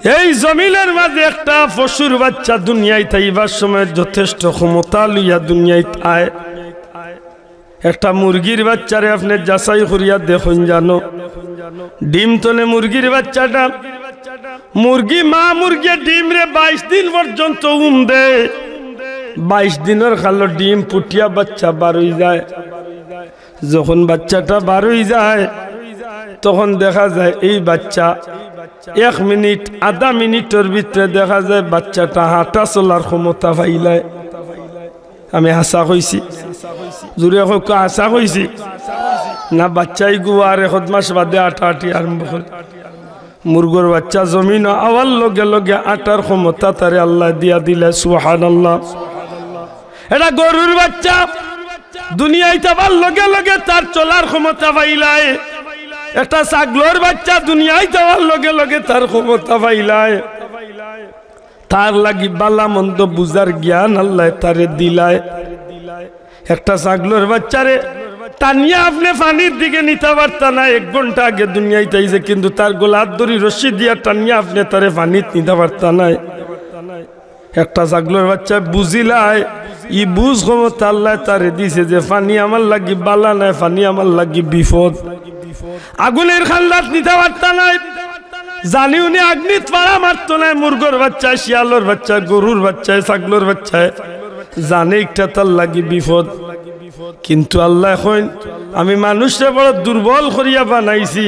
এই জমিনের মাঝে একটা পশুর বাচ্চা দুনিয়ায় তাইবার সময় যথেষ্ট ক্ষমতা লইয়া দুনিয়ায় আয়। একটা মুরগির বাচ্চারে আপনি যাচাই করিয়া দেখুন, জানো ডিম তোলে মুরগির বাচ্চাটা, মুরগি মা মুরগি ডিম রে 22 দিন পর্যন্ত দে। 22 দিনের খালো ডিম পুটিয়া বাচ্চা বার হয়ে যায়। যখন বাচ্চাটা বার হয়ে যায় তখন দেখা যায় এই বাচ্চা 1 মিনিট আধা মিনিটের ভিতরে দেখা যায় বাচ্চাটা হাঁটা চলার ক্ষমতা পাইলায়। আমি হাসা কইছি, জোরে হোক হাসা কইছি না? বাচ্চাই গুয়ার 1 মাস বাদে আটাআটি আরম্ভ করে। মুরগোর বাচ্চা জমিন আওয়ার লগে লগে আটার ক্ষমতা তারে আল্লাহ দিয়া দিলে, সুবহানাল্লাহ। এটা গরুর বাচ্চা দুনিয়ায় যাবার লগে লগে তার চলার ক্ষমতা পাইলায়। একটা ছাগলের বাচ্চা দুনিয়ায় যাওয়ার লগে লগে তার ক্ষমতা পাইলায়। তার লাগি বালা মন্দ বুঝার জ্ঞান আল্লাহ তারে দিলায়। একটা ছাগলের বাচ্চারে টানিয়া আপনি পানির দিকে নিতে পারতা না, 1 ঘন্টা আগে দুনিয়ায় তাইছে, কিন্তু তার গোলার দড়ি রশি দিয়া টানিয়া আপনি তারে পানিত নিতে পারতা না। একটা ছাগলের বাচ্চা বুঝিলায়, ই বুঝ ক্ষমতা আল্লাহ তারে দিছে যে পানি আমার লাগি বালা নাই, পানি আমার লাগি বিপদ। আগুনের খান্দাত নিতে পারতা নাই, জানি উনি আগ্নিত পাড়া মারতো না। মুরগোর বাচ্চা, শিয়ালোর বাচ্চা, গরুর বাচ্চা, ছাগলের বাচ্চা জানে একটা তার লাগি বিপদ। কিন্তু আল্লাহ এখন আমি মানুষকে বড় দুর্বল করিয়া বানাইছি,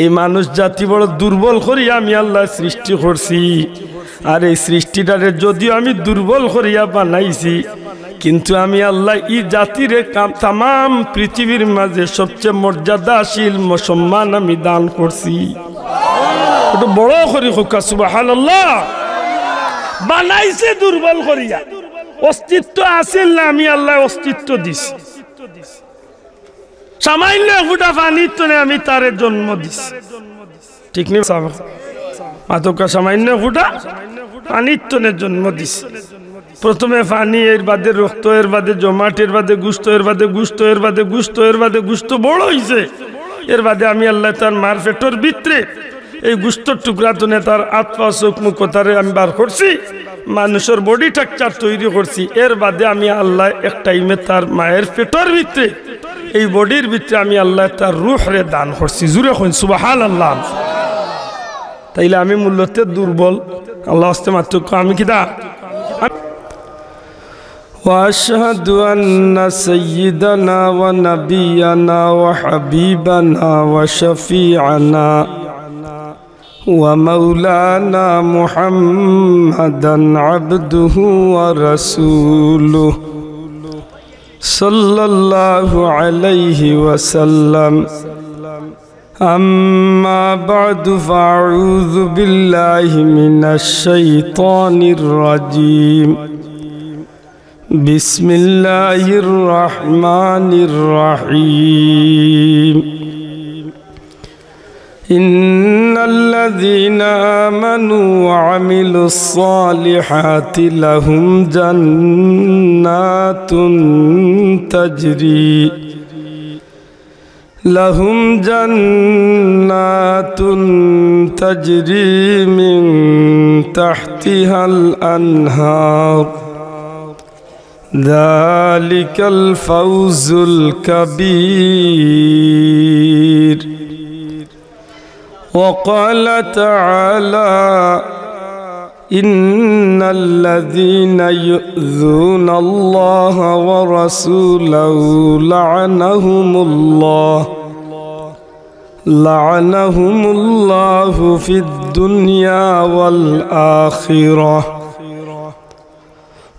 এই মানুষ জাতি বড় দুর্বল করিয়া আমি আল্লাহ সৃষ্টি করছি। আর এই সৃষ্টিটারে যদিও আমি দুর্বল করিয়া বানাইছি, কিন্তু আমি আল্লাহ এই জাতিরে তাম পৃথিবীর মাঝে সবচেয়ে মর্যাদাশীল সম্মান আমি দান করছি। একটু বড় করি হোক সুবহানাল্লাহ। বানাইছে দুর্বল করিয়া, অস্তিত্ব আসিল না, আমি আল্লাহ অস্তিত্ব দিছি। সামান্য ফুটা পানি তো আমি তারে জন্ম দিছি, ঠিক নেই? মাতকা সামান্য ফুটা পানির তনে জন্ম দিছি। প্রথমে পানি, এর বাদে রক্ত, এর বাদে জমাট, এর বাদে গুস্ত, এর বাদে গুস্ত, এর বাদে গুস্ত, এর বাদে গুস্ত বড় হয়েছে। এর বাদে আমি আল্লাহ তার মার পেটর ভিতরে এই গুস্তর টুকরা তনে তার আত্মা চোখ মুখ তারে আমি বার করছি, মানুষের বডি স্ট্রাকচার তৈরি করছি। এর বাদে আমি আল্লাহ এক টাইমে তার মায়ের পেটর ভিতরে এই বডির ভিতরে আমি আল্লাহ তার রূহরে দান করছি। জুড়ে হন সুবহানাল্লাহ। তাইলে আমি মূল্যতে দুর্বল, আল্লাহ হস্তে মাত্র আমি কিনা। وأشهد أن سيدنا ونبينا وحبيبنا وشفيعنا ومولانا محمدا عبده ورسوله صلى الله عليه وسلم. أما بعد فأعوذ بالله من الشيطان الرجيم. بسم الله الرحمن الرحيم. إن الذين آمنوا وعملوا الصالحات لهم جنات تجري من تحتها الأنهار. ذلك الفوز الكبير. وقال تعالى: إن الذين يؤذون الله ورسوله لعنهم الله في الدنيا والآخرة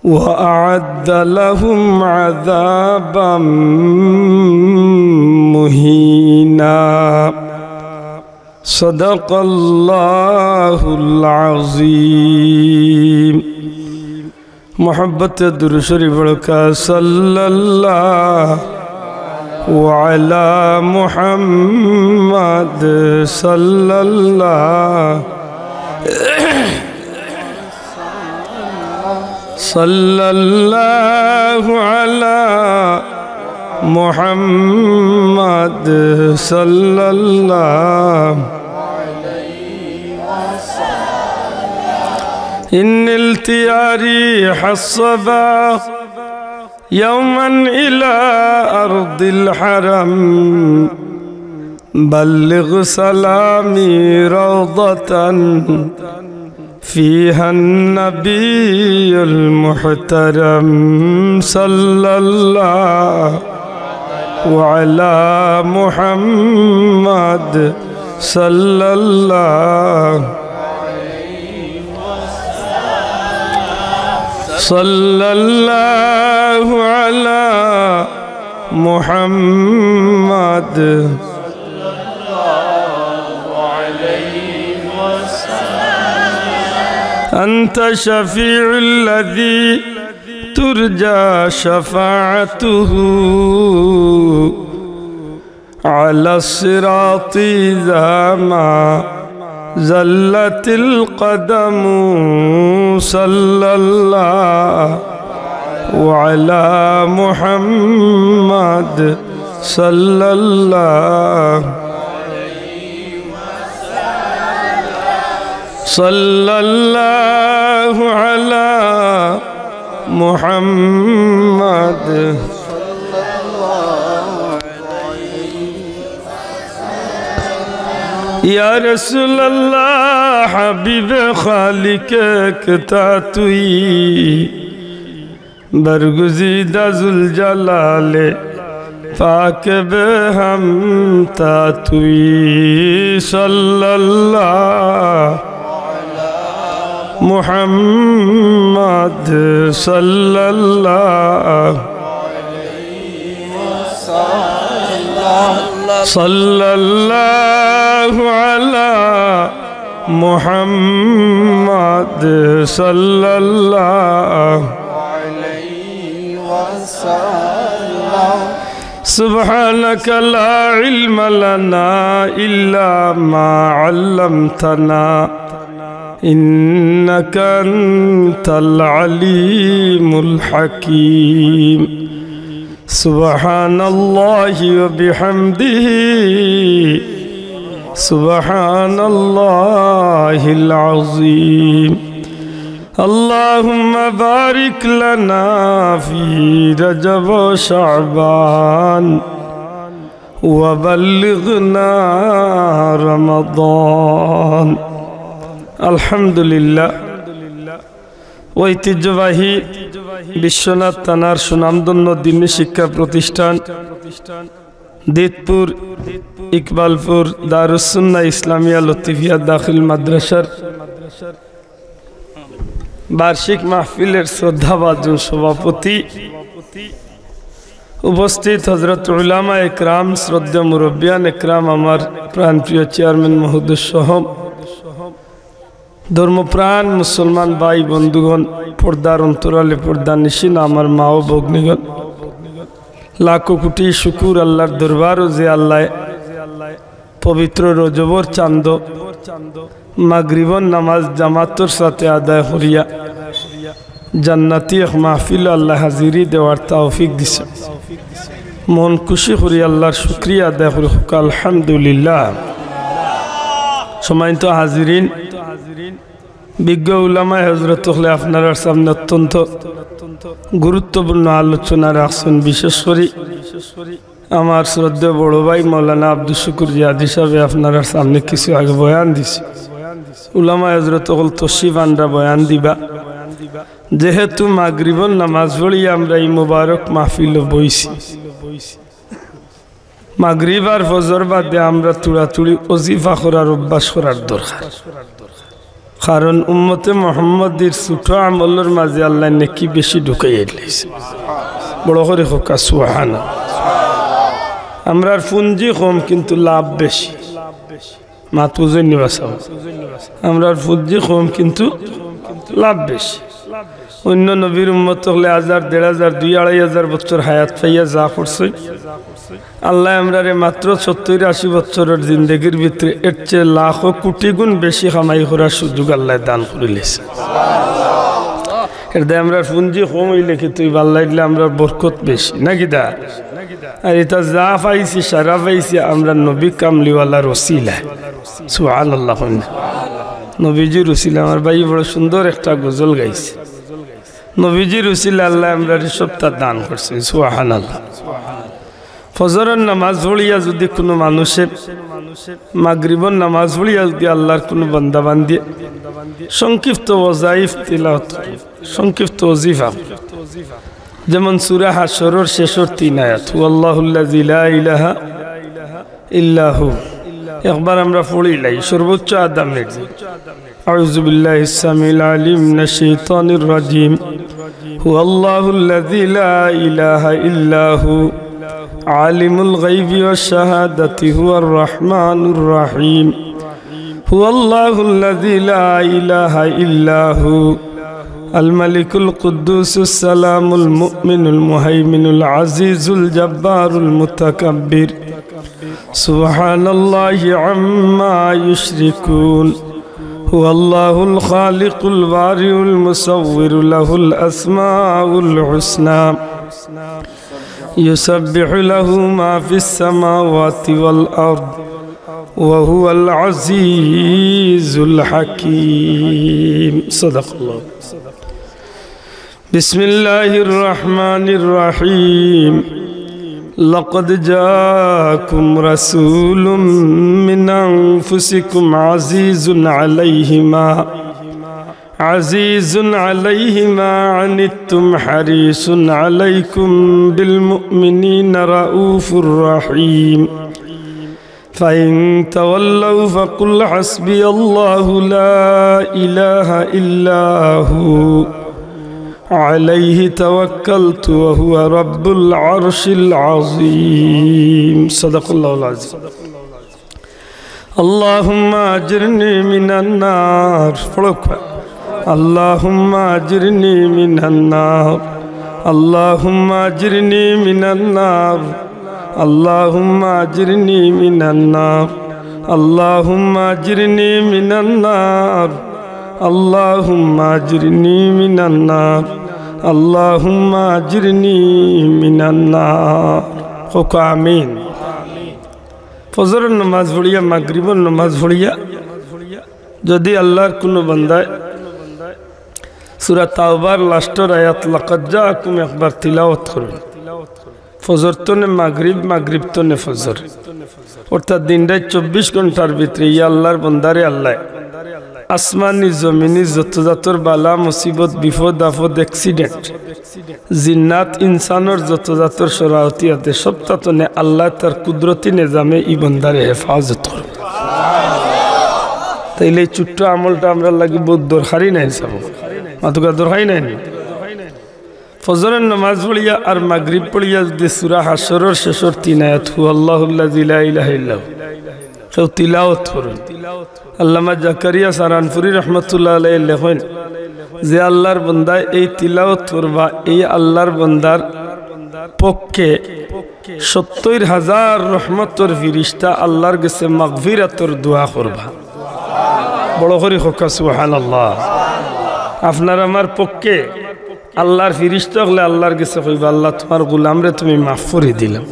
وأعد لهم عذابا مهينا. صدق الله العظيم. محبت درود شریف کا صلی اللہ وعلى محمد صلی اللہ صلی اللہ علی محمد صلی اللہ إن التياري حصبا يوما إلى أرض الحرم بلغ سلامي روضة فيها النبي المحترم صلى الله وعلى محمد صلى الله صلى الله على محمد أنت شفيع الذي ترجى شفاعته على الصراط إذا ما زلت القدم صلى الله وعلى محمد صلى الله صلى الله على محمد یا رسول اللہ حبیب خالق کتاتوئی برگزیدہ ذوالجلال پاک بہم تاتوئی صلی اللہ محمد صلی اللہ صلی اللہ علی محمد صلی اللہ علیہ وسلم سبحانك لا علم لنا إلا ما علمتنا إنك أنت العليم الحكيم سبحان الله وبحمده سبحان الله العظيم اللهم بارك لنا في رجب وشعبان وبلغنا رمضان الحمد لله ঐতিহ্যবাহী বিশ্বনাথ থানার সুনামধন্য দ্বীনি শিক্ষা প্রতিষ্ঠান দিতপুর ইকবালপুর দারুস সুন্নাহ ইসলামিয়া লতিফিয়া দাখিল মাদ্রাসার বার্ষিক মাহফিলের শ্রদ্ধাভাজন সভাপতি উপস্থিত হযরত উলামা একরাম শ্রদ্ধেয় মুরব্বিয়ান একরাম আমার প্রাণপ্রিয় চেয়ারম্যান মহোদয় সহ ধর্মপ্রাণ মুসলমান ভাই বন্ধুগণ পর্দার অন্তরালে পর্দার নিশিন আমার মা ও ভগ্নীগণ লাখো কোটি শুকুর আল্লাহর দরবার ও যে আল্লাহ পবিত্র রজবর চাঁদ মাগরিবর নামাজ জামাতর সাথে আদায় করিয়া জান্নাতি এক মাহফিল আল্লাহ হাজিরি দেওয়ার তৌফিক দিছে মন খুশি করি আল্লাহর শুকরিয়া আদায় করি আলহামদুলিল্লাহ সম্মানিত হাজিরিন বিজ্ঞ উলামা হযরত হলে আপনার সামনে অত্যন্ত গুরুত্বপূর্ণ আলোচনা রাখছেন বিশেষ করে আমার শ্রদ্ধেয় বড় ভাই মৌলানা আব্দুল শুকুর জিয়াদি সাহেব আপনার সামনে কিছু আগে বয়ান দিছে উলামা হযরত হল তশরিফ আনরা বয়ান দিবা যেহেতু মাগরিবর নামাজ পড়ি আমরা এই মুবারক মাহফিল বইছি মাগরিব আর ফজর বাদে আমরা তুড়াতুড়ি ওজিফা করার অভ্যাস করার দরকার কারণ উম্মতে মুহাম্মদের ছোট আমলের মাঝে আল্লাহ নেকি বেশি ঢুকাইয়া দিয়েছে বড় করে হোক সুবহানাল্লাহ আমরার পুঁজি কম কিন্তু লাভ বেশি মাত বুঝেন নি বাসাও আমরার পুঁজি কম কিন্তু লাভ বেশি অন্য নবীর উম্মত হলে 1000 1500 2000 বছর হায়াত পাইয়া যা করছে আল্লাহ আমরারে মাত্র 70-80 বছরের জিন্দেগির ভিতরে এর চেয়ে লাখো কোটি গুণ বেশি কামাই করার সুযোগ আল্লাহ দান করিলেছে এর দায় আমরা পুঁজি কম হইলে কি তুই ভাল লাগলে আমরা বরকত বেশি নাকি দা আর এটা যা পাইছি সারা পাইছি আমরা নবী কামলিওয়ালার ওসিলা সুবহানাল্লাহ নবীজির উসিলা আমার ভাই বড় সুন্দর একটা গজল গাইছে। নবীজির উসিলা আল্লাহ আমরা সপ্তাহ দান করছে, সুবহানাল্লাহ। ফজরের নামাজ পড়িয়া যদি কোনো মানুষের মাগরিবের নামাজ পড়িয়া যদি আল্লাহর কোনো বান্দা বান্দি সংক্ষিপ্ত ওয়াজাইফ তিলাওয়াত, সংক্ষিপ্ত ওয়াজিফা, যেমন সূরা হাশরের শেষের 3 আয়াত, হুয়াল্লাহুল্লাযী লা ইলাহা ইল্লা হু, একবার আমরা পড়িলাই সর্বোচ্চ আদা মিনিট। আউযু বিল্লাহিস সামিল আলিম মিনাশ শাইতানির রাজিম। হুয়াল্লাহুল্লাযী লা ইলাহা ইল্লা হু আলিমুল গায়বি ওয়াশ শাহাদাতি হুয়ার রাহমানুর রাহিম। হুয়াল্লাহুল্লাযী লা ইলাহা ইল্লা হু আল মালিকুল কুদ্দুসুস সালামুল মুমিনুল মুহাইমিনুল আজিজুল জাব্বারুল মুতাকাব্বির। সুবহানাল্লাহি আম্মা ইউশরিকুন। হুয়াল্লাহুল খালিকুল বারিউল মুসাউবিরু লাহুল আসমাউল হুসনা। ইউসাব্বিহু লাহু মা ফিস সামাওয়াতি ওয়াল আরদ ওয়া হুয়াল আজিজুল হাকীম। সাদাকাল্লাহ। বিসমিল্লাহির রহমানির রহিম। لقد جاءكم رسول من أنفسكم عزيز عليه ما عنتم حريص عليكم بالمؤمنين رؤوف رحيم فإن تولوا فقل حسبي الله لا إله إلا هو عليه توكلت وهو رب العرش العظيم. صدق الله العظيم. اللهم أجرني من النار. اللهم أجرني من النار. اللهم أجرني من النار. اللهم أجرني من النار. اللهم أجرني من النار. اللهم أجرني من النار. اللهم أجرني من النار. آمين. ফজরের নামাজ পড়িয়া মাগরিবের নামাজ পড়িয়া যদি আল্লাহর কোনো বান্দায় সূরা তাওবার লাস্টের আয়াত লাকাদ জাআকুম একবার তিলাওয়াত করুন। ফজর তনে মাগরিব, মাগরিব তনে ফজর, অর্থাৎ দিনটায় 24 ঘন্টার ভিতরে ইয়া আল্লাহর বান্দারে আল্লাহ আসমানি জমিনি যত জাতর বালা মুসিবত বিপদ আপদ অ্যাক্সিডেন্ট জিন্নাত ইনসানের যত জাতর সরাহতি আছে সব তাতনে আল্লাহ তার কুদরতি নিজামে ই বান্দারে হেফাজত করবে। তাইলে এই ছোট্ট আমলটা আমরা লাগি বহুত দরকারি নাই, সব মাতুকা দরকারি নাই। ফজরের নামাজ পড়িয়া আর মাগরিব পড়িয়া যদি সূরা হাশরের শেষের 3 আয়াত হুয়াল্লাহুল্লাযী লা ইলাহা ইল্লা হু কেউ তিলাওয়াত করুন। আল্লামা জাকারিয়া সারানপুরি রহমতুল্লাহ আলাইহি লেখেন যে আল্লাহর বান্দায় এই তিলাওয়াত করবা, এই আল্লাহর বান্দার পক্ষে 70,000 রহমতের ফিরিস্তা আল্লাহর কাছে মাগফিরাতের দোয়া করবা। বড় করে হোকা সুবহানাল্লাহ। আপনার আমার পক্ষে আল্লাহর ফিরিস্তা হলে আল্লাহর কাছে কইবা আল্লাহ তোমার গোলামরে তুমি মাফ করে দিলাম।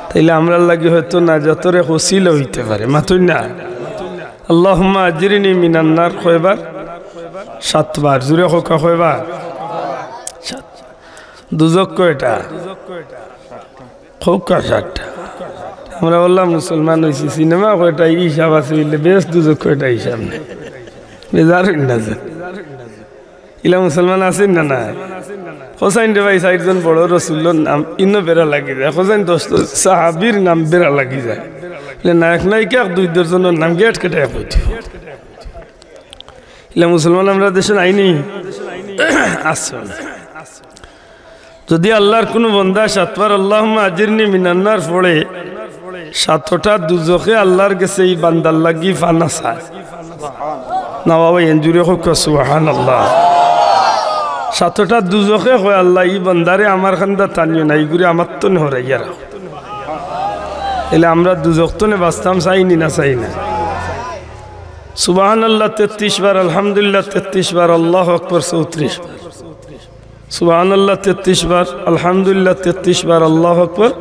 তাইলে আমরা লাগি হয়তো নাজাতরে ওসিলা হইতে পারে, মাতুই না। আল্লাহুম্মা আজরিনি মিনান নার কয়বার? 7 বার। জুরে হোকা কয়বার? 7। দুজক কয়টা? হোকা 7টা। আমরা বললাম মুসলমান হয়েছি, সিনেমা কয়টা হিসাব আছে, বেশ দুজক কয়টা হিসাব নেই, বেজার না ইলা মুসলমান আছেন না? না হোসাইন রে ভাই 4 জন বড় রসুল্লোর নাম ইন্ন বেড়া লাগি যায়, হোসাইন 10 সাহাবির নাম বেড়া লাগি যায়, নায়ক নায়িকা 2 জনের নাম গেট কেটে ইলা মুসলমান আমরা দেশে আইনি আসছে না। যদি আল্লাহর কোনো বন্দা 7 বার আল্লাহুম্মা আজরিনি মিনান নার পড়ে 7টা দুজখে আল্লাহর কাছে এই বান্দার লাগি ফানা চায় না বাবা, এনজুরে হোক সুবহানাল্লাহ। 7টা দুজখে হয় আল্লাহ ই বান্দারে আমার খান্দা টানিও না, এইগুলি আমার তো হরাইয়া রাখো। এলে আমরা দুজখ তো বাঁচতাম চাইনি না? চাই না। সুবহানাল্লাহ 33 বার, আলহামদুলিল্লাহ 33 বার, আল্লাহু আকবার 34 বার, সুবহানাল্লাহ 33 বার, আলহামদুলিল্লাহ 33 বার, আল্লাহু আকবার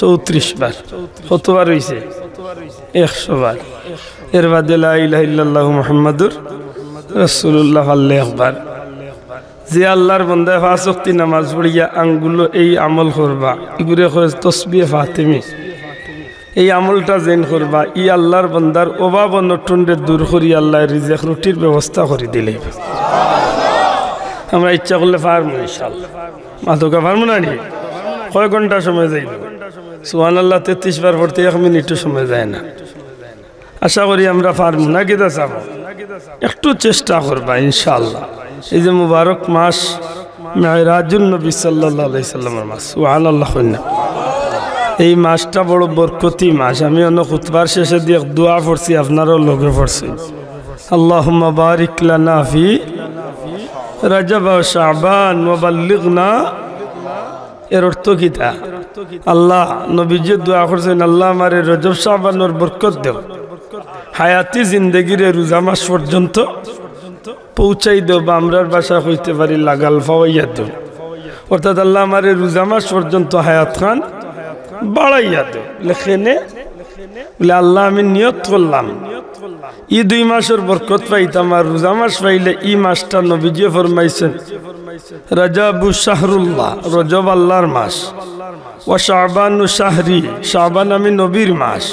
34 বার। কতবার হইছে? 100 বার এর বাদে লা ইলাহা ইল্লাল্লাহু মুহাম্মাদুর রাসূলুল্লাহ আল্লাহ আকবার যে আল্লাহর বান্দা 5 ওয়াক্ত নামাজ পড়িয়া আঙ্গুলো এই আমল করবা ইগুরে করে তাসবিহ ফাতিমি এই আমলটা যেন করবা ই আল্লাহর বান্দার অভাব অনটনরে দূর করি আল্লাহ রিজিক রুটির ব্যবস্থা করে দিলে আমরা ইচ্ছা করলে পারবো ইনশাআল্লাহ মাতোকা পারবো না নি কয় ঘন্টা সময় যাইব সুবহানাল্লাহ 33 বার পড়তে 1 মিনিটও সময় যায় না আশা করি আমরা পারবো না কিতা চাবো একটু চেষ্টা করবা ইনশাআল্লাহ এই যে মুবারক মাস মেরাজুন নবী সাল্লাল্লাহু আলাইহি সাল্লামের মাস সুবহানাল্লাহ কইনা এই মাসটা বড় বরকতি মাস আমি অন্য খুতবার শেষে দিয়ে দোয়া পড়ছি আপনারও লগে পড়ছি আল্লাহুম্মা বারিক লানা ফি রজব ও শাবান ওয়া বাল্লিগনা এর অর্থ কিতা আল্লাহ নবীজি দোয়া করছেন আল্লাহ আমারে রজব শাবানের বরকত দাও হায়াতি জিন্দেগির রোজা মাস পর্যন্ত পৌঁছাই দেও বা আমরার বাসা হইতে পারি লাগাল ফাওয়াইয়া দেও অর্থাৎ আল্লাহ আমারে রোজা মাস পর্যন্ত হায়াত খান বাড়াইয়া দেও লেখেনে বলে আল্লাহ আমি নিয়ত করলাম ই 2 মাসের বরকত পাইতাম আর রোজা মাস পাইলে ই মাসটা নবীজি ফরমাইছেন রজবু শাহরুল্লাহ রজব আল্লাহর মাস ওয়া শাবানু শাহরি শাবান আমি নবীর মাস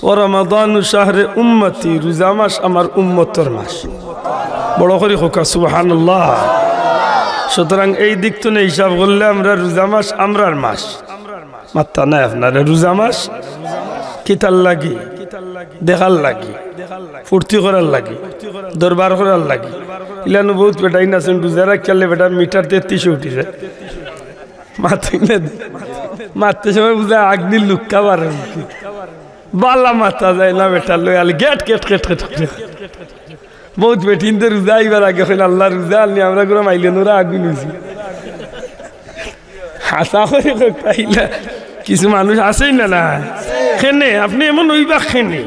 ও রমাদানু শাহরে উম্মতি রোজা মাস আমার উম্মতের মাস বড় করে হোকা সুবহানাল্লাহ সুতরাং এই দিক তো হিসাব করলে আমরা রোজা মাস আমরার মাস মাত্তা নাই আপনার রোজা মাস কিতার লাগি দেখার লাগি ফুর্তি করার লাগি দরবার করার লাগি ইলানো বহুত বেটাই নাছেন রোজা রাখলে বেটা মিটার 33 উঠি যায় মারতে সময় বুঝা আগ্নি লুক্কা পারে বালা মাথা যায় না বেটা লয়াল গেট গেট গেট গেট বহুত বেটিনতে রোজা আইবার আগে হইল আল্লাহ রোজা আনলি আমরা করে মাইলেন ওরা আগুন হয়েছি হাসা করে পাইলা কিছু মানুষ আছেই না না খেনে আপনি এমন ওইবা খেনে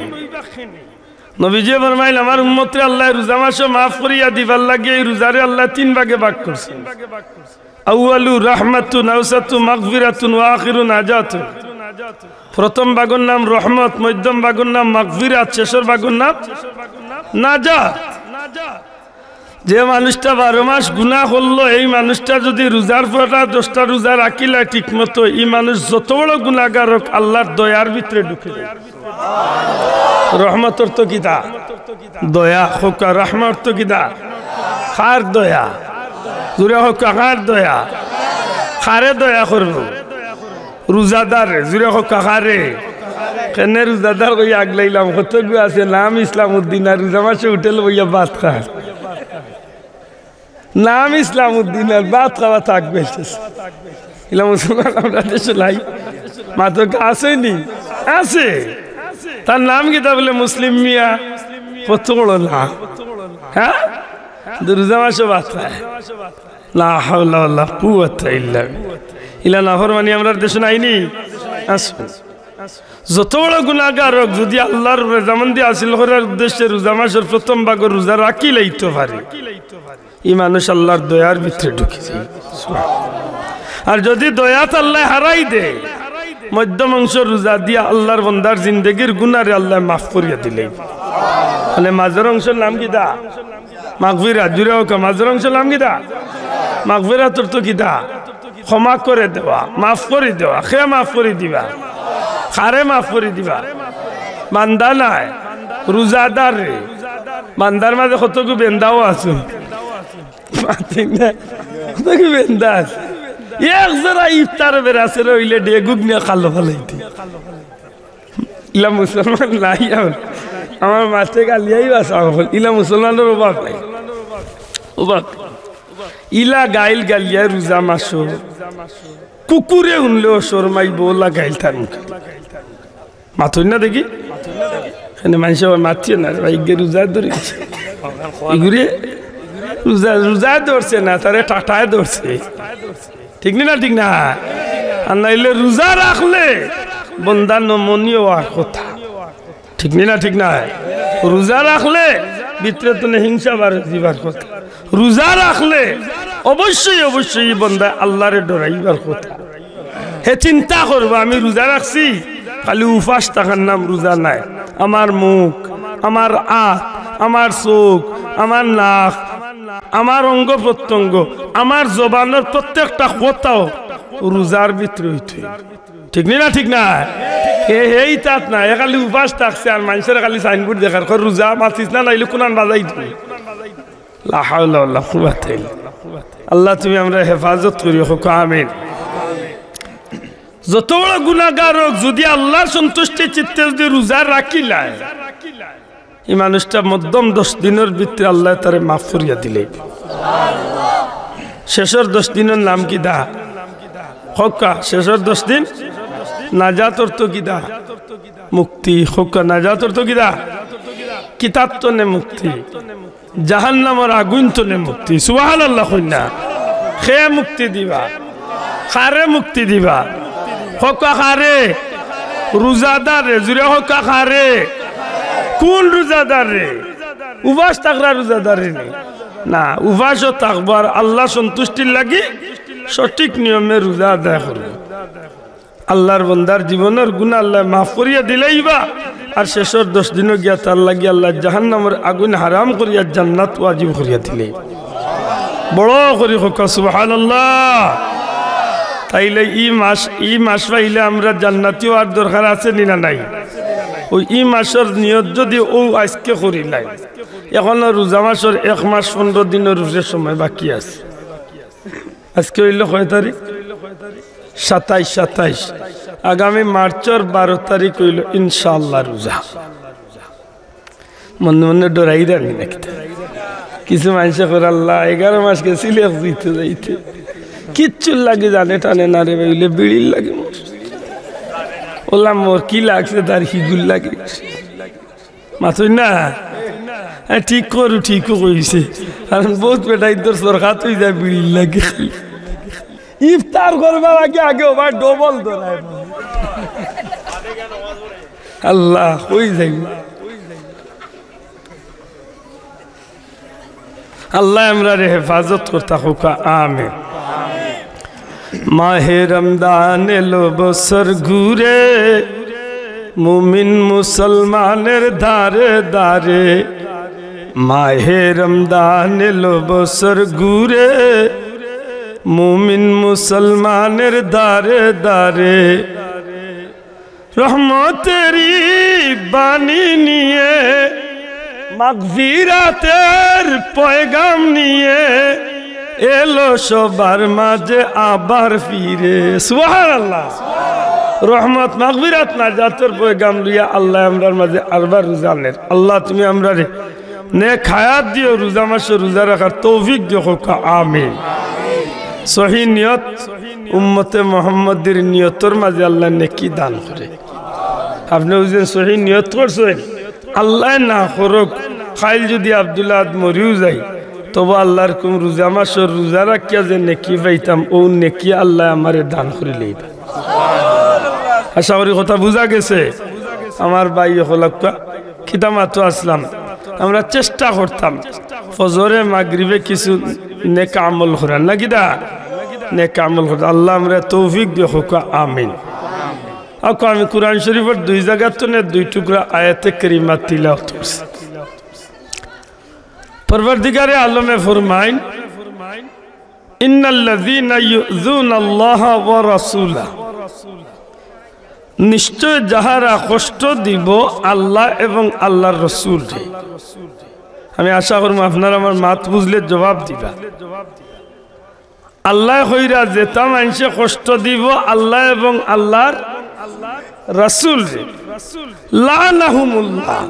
নবীজি ফরমাইল আমার উম্মতে আল্লাহ রোজা মাসও মাফ করিয়া দিবার লাগে এই রোজারে আল্লাহ 3 ভাগে ভাগ করছেন আউয়ালু রাহমাতুন আওসাতু মাগফিরাতুন ওয়া আখিরু নাজাতুন প্রথম ভাগের নাম রহমত মধ্যম ভাগের নাম মাগফিরাত শেষের ভাগের নাম নাজাত যে মানুষটা 12 মাস গুনাহ করলো এই মানুষটা যদি রোজার পড়া 10টা রোজা রাখিলা ঠিক মতো এই মানুষ যত বড় গুনাহগার হোক আল্লাহর দয়ার ভিতরে ঢুকে যায় রহমতর তো কিতা দয়া হোক রহমত তো কিতা খার দয়া জুরে হোক কার দয়া খারে দয়া করব রোজাদার জুরে হোক কারে কেন রোজাদার কই আগলাইলাম কত গু আছে নাম ইসলামউদ্দিন আর রোজা মাসে উঠেল বইয়া ভাত খায় নাম ইসলামউদ্দিন আর ভাত খাওয়া থাকবে ইলা মুসলমান আমরা দেশে লাই মাত্র আসেনি আছে তার নাম কি তা বলে মুসলিম মিয়া কত বড় না হ্যাঁ রোজা মাসে ভাত খায় লা হাওলা ওয়ালা কুওয়াতা ইল্লা ইলা নাফরমানি আমরা দেশে নাইনি আসুন যত বড় গুনাহগার হোক যদি আল্লাহর রেজামন্দি হাসিল করার উদ্দেশ্যে রোজা মাসের প্রথম ভাগের রোজা রাখি লইতে পারে এই মানুষ আল্লাহর দয়ার ভিতরে ঢুকে যায় আর যদি দয়াত আল্লাহ হারাই দে মধ্যম অংশ রোজা দিয়া আল্লাহর বান্দার জিন্দেগির গুনাহরে আল্লাহ মাফ করিয়া দিলেন মানে মাঝের অংশের নাম কি দা মাগফিরাত জুড়ে হোক মাঝের অংশের নাম কি দা মাগফিরাতর তো কি দা ক্ষমা করে দেওয়া মাফ করে দেওয়া খেয়ে মাফ করে দিবা খারে মাফ করে দিবা বান্দা নাই রোজাদার রে বান্দার মাঝে কতটুকু বেন্দাও আছে কতটুকু বেন্দা আছে এক জোড়া ইফতার বেড়াছে রইলে ডেগুক নিয়ে খালো ফেলাইতে ইলা মুসলমান নাই আমার মাঠে গালিয়াই বাসা ইলা মুসলমানের অভাব নাই অভাব ইলা গাইল গালিয়া রোজা মাসো কুকুরে শুনলেও শরমাই বলা গাইল তার মুখে মাথুই না দেখি এখানে মানুষ মাতিয়ে না ভাইকে রোজা ধরে এগুলি রোজা ধরছে না তারে টাটায় ধরছে ঠিক না ঠিক না আর নাইলে রোজা রাখলে বন্দা নমনীয় হওয়ার কথা ঠিক না ঠিক না রোজা রাখলে ভিতরে তো হিংসা বার দিবার কথা রোজা রাখলে অবশ্যই অবশ্যই বন্দা আল্লাহরে ডরাইবার কথা হে চিন্তা করবো আমি রোজা রাখছি খালি উপাস থাকার নাম রোজা নাই। আমার মুখ, আমার আঁখ, আমার চোখ, আমার নাক, আমার অঙ্গ প্রত্যঙ্গ, আমার জবানের প্রত্যেকটা কথাও রোজার ভিতরে হইতে, ঠিক না? ঠিক না? এই তাত না, এ খালি উপাস থাকছে আর মানুষের খালি সাইনবোর্ড দেখার রোজা মাতিস না, নাইলে কোরআন বাজাই দিবি। লা হাওলা ওয়ালা কুওয়াতা ইল্লা বিল্লাহ। আল্লাহ তুমি আমরা হেফাজত করি, হোক আমিন। যত বড় গুনাহগার হোক, যদি আল্লাহর সন্তুষ্টি চিত্তে যদি রোজা রাখিলায়, এই মানুষটা মধ্যম 10 দিনের ভিতরে আল্লাহ তারে মাফ করিয়া দিলে। শেষের 10 দিনের নাম কি দা? হক্কা। শেষের 10 দিন নাজাত অর্থ কি দা? মুক্তি। হক্কা। নাজাত অর্থ কি দা? কিতাব তো নে মুক্তি, জাহান্নামের আগুন তো নে মুক্তি। সুবহানাল্লাহ। কইনা খে মুক্তি দিবা, খারে মুক্তি দিবা। হক্কা খারে রোজাদার রে, জুড়ে হক্কা খারে। কোন রোজাদার রে? উপাস থাকরা রোজাদার রে না, উপাসও থাকবার আল্লাহ সন্তুষ্টির লাগি সঠিক নিয়মে রোজা আদায় করবে। আল্লাহর বন্দার জীবনের গুনাহ আল্লাহ মাফ করিয়া দিলেই বা, আর শেষের 10 দিনও গিয়া তার লাগি আল্লাহ জাহান্নামের আগুন হারাম করিয়া জান্নাত ওয়াজিব করিয়া দিলে। বড় করি হোক সুবহানাল্লাহ। তাইলে ই মাস পাইলে আমরা জান্নাতি হওয়ার দরকার আছে না নাই? ওই ই মাসের নিয়ত যদি ও আজকে করি নাই, এখনো রোজা মাসের 1 মাস 15 দিনের রোজের সময় বাকি আছে। আজকে হইল কয় তারিখ? 27। আগামী মার্চের 12 তারিখ হইল ইনশাআল্লাহ রোজা। মনে মনে ডরাই রানি নাকি? কিছু মানুষে করে আল্লাহ 11 মাস গেছিল দিতে যাইতে, কিচ্ছু লাগে জানে টানে না রে ভাইলে, বিড়ির লাগে। বললাম মোর কি লাগছে, তার হিগুল লাগে মাথুই না। ঠিক করু, ঠিকও কইছে, কারণ বহুত বেটাই তোর সরকার তুই যায় বিড়ির লাগে। ইফতার করবার আগে আগে ওবার ডবল ধরায়। আল্লাহ কই যাই, আল্লাহ আমরা রে হেফাজত করতা হোক আমিন। মাহে রমদান এলো বছর ঘুরে, মুমিন মুসলমানের ধারে ধারে। মাহে রমদান এলো বছর ঘুরে, মুমিন মুসলমানের ধারে ধারে। রহমতেরি বাণী নিয়ে, মাগফিরাতের পয়গাম নিয়ে এলো সবার মাঝে আবার ফিরে। সুবহানাল্লাহ। রহমত মাগফিরাত নাজাতের পয়গাম লইয়া আল্লাহ আমরার মাঝে আরবার রোজা আনেন। আল্লাহ তুমি আমরা রে নেক হায়াত দিও, রোজা মাসে রোজা রাখার তৌফিক দিও, হোক আমিন। সহি নিয়ত উম্মতে মুহাম্মাদের নিয়তের মাঝে আল্লাহ নেকি দান করে। আপনি বুঝলেন সহি নিয়ত করছেন, আল্লাহ না করুক, খাইল যদি আব্দুল্লাহ মরিও যাই, তবু আল্লাহর কুম রোজা মাসের রোজা রাখিয়া যে নেকি পাইতাম, ও নেকি আল্লাহ আমারে দান করে লইবা। আশা করি কথা বুঝা গেছে। আমার ভাই হলাক্কা খিতামাতো আসলাম, আমরা চেষ্টা করতাম ফজরে মাগরিবে কিছু নেক আমল করার, না কিদা নেক আমল করার। আল্লাহ আমরা তৌফিক দিও, হোক আমিন। আমি কুরআন শরীফের 2 জায়গাতে 2 টুকরা আয়াতে কারিমা তিলাওয়াত করছি। পরবর্তীকারে আলমে ফরমাইন, ইন্নাল্লাযীনা ইউযুনাল্লাহা ওয়া রাসূলাহু, নিশ্চয় যাহারা কষ্ট দিব আল্লাহ এবং আল্লাহর রাসূলকে। আমি আশা করব আপনারা আমার মাত বুঝলে জবাব দিবা। আল্লাহ কইরা যেটা মানুষে কষ্ট দিব আল্লাহ এবং আল্লাহর রাসূলকে, লানাহুমুল্লাহ,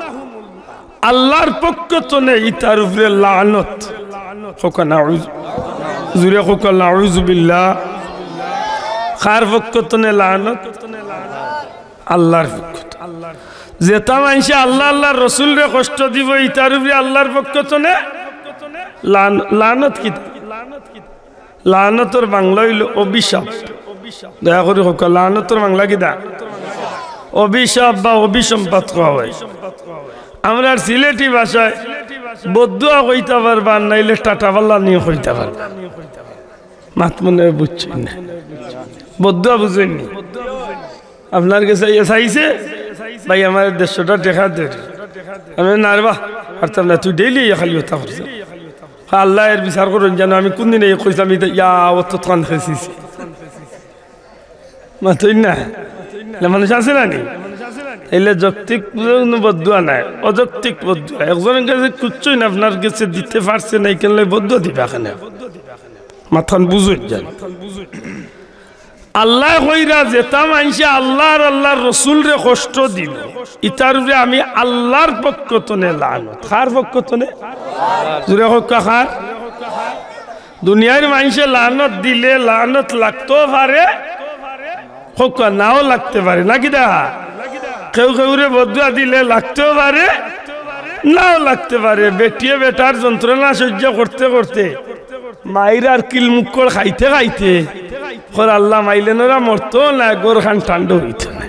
আল্লাহর পক্ষ থেকে ইতার উপরে লানত। জুরে হোক নাউযু বিল্লাহ। কার পক্ষ থেকে লানত? আল্লাহর পক্ষ থেকে। যেটা মানুষে আল্লাহ আল্লাহর রাসূলকে কষ্ট দিব ইতার উপরে আল্লাহর পক্ষ থেকে লানত। কি লানতর বাংলা হইল অভিশাপ। দয়া করে হোক লানতর বাংলা কি দা? অভিশাপ বা অভিসম্পাত কোয়া হয়। আমরা সিলেটি ভাষায় বদুয়া কইতে পারবা, নাইলে টাটা পাল্লা নিয়ে কইতে পারবা। মাত মনে বুঝছেন না? বদুয়া বুঝেননি? আপনার কাছে চাইছে ভাই আমার 150টা টাকা দে। আমি না রে বাহ পারতাম না, তুই ডেইলি খালি কথা করছ। আল্লাহ এর বিচার করুন জানো আমি কোন দিন কইলাম ইয়া অত কান খেয়েছি মাতই না মানুষ আছে না নি এলে যৌক্তিক বদুয়া নাই, অযৌক্তিক বদুয়া। একজনের কাছে কুচ্ছই না আপনার কাছে দিতে পারছে না, কেন বদুয়া দিবা কেন? মাথান বুঝুন জান আল্লাহ কইরা যেতা মানছে আল্লাহর আল্লাহর রসুল রে কষ্ট দিল, ইতার উপরে আমি আল্লাহর পক্ষ তনে লানত। কার পক্ষ তনে? জুড়ে হোক কার? দুনিয়ার মানুষে লানত দিলে লানত লাগতেও পারে, হোক নাও লাগতে পারে নাকি দা? কেউ কেউরে বদুয়া দিলে লাগতেও পারে, নাও লাগতে পারে। বেটিয়ে বেটার যন্ত্রণা সহ্য করতে করতে মাইর আর কিল মুক্কর খাইতে খাইতে আল্লাহ মাইলেন ওরা মরতো না, গোর খান ঠান্ডা হইত না।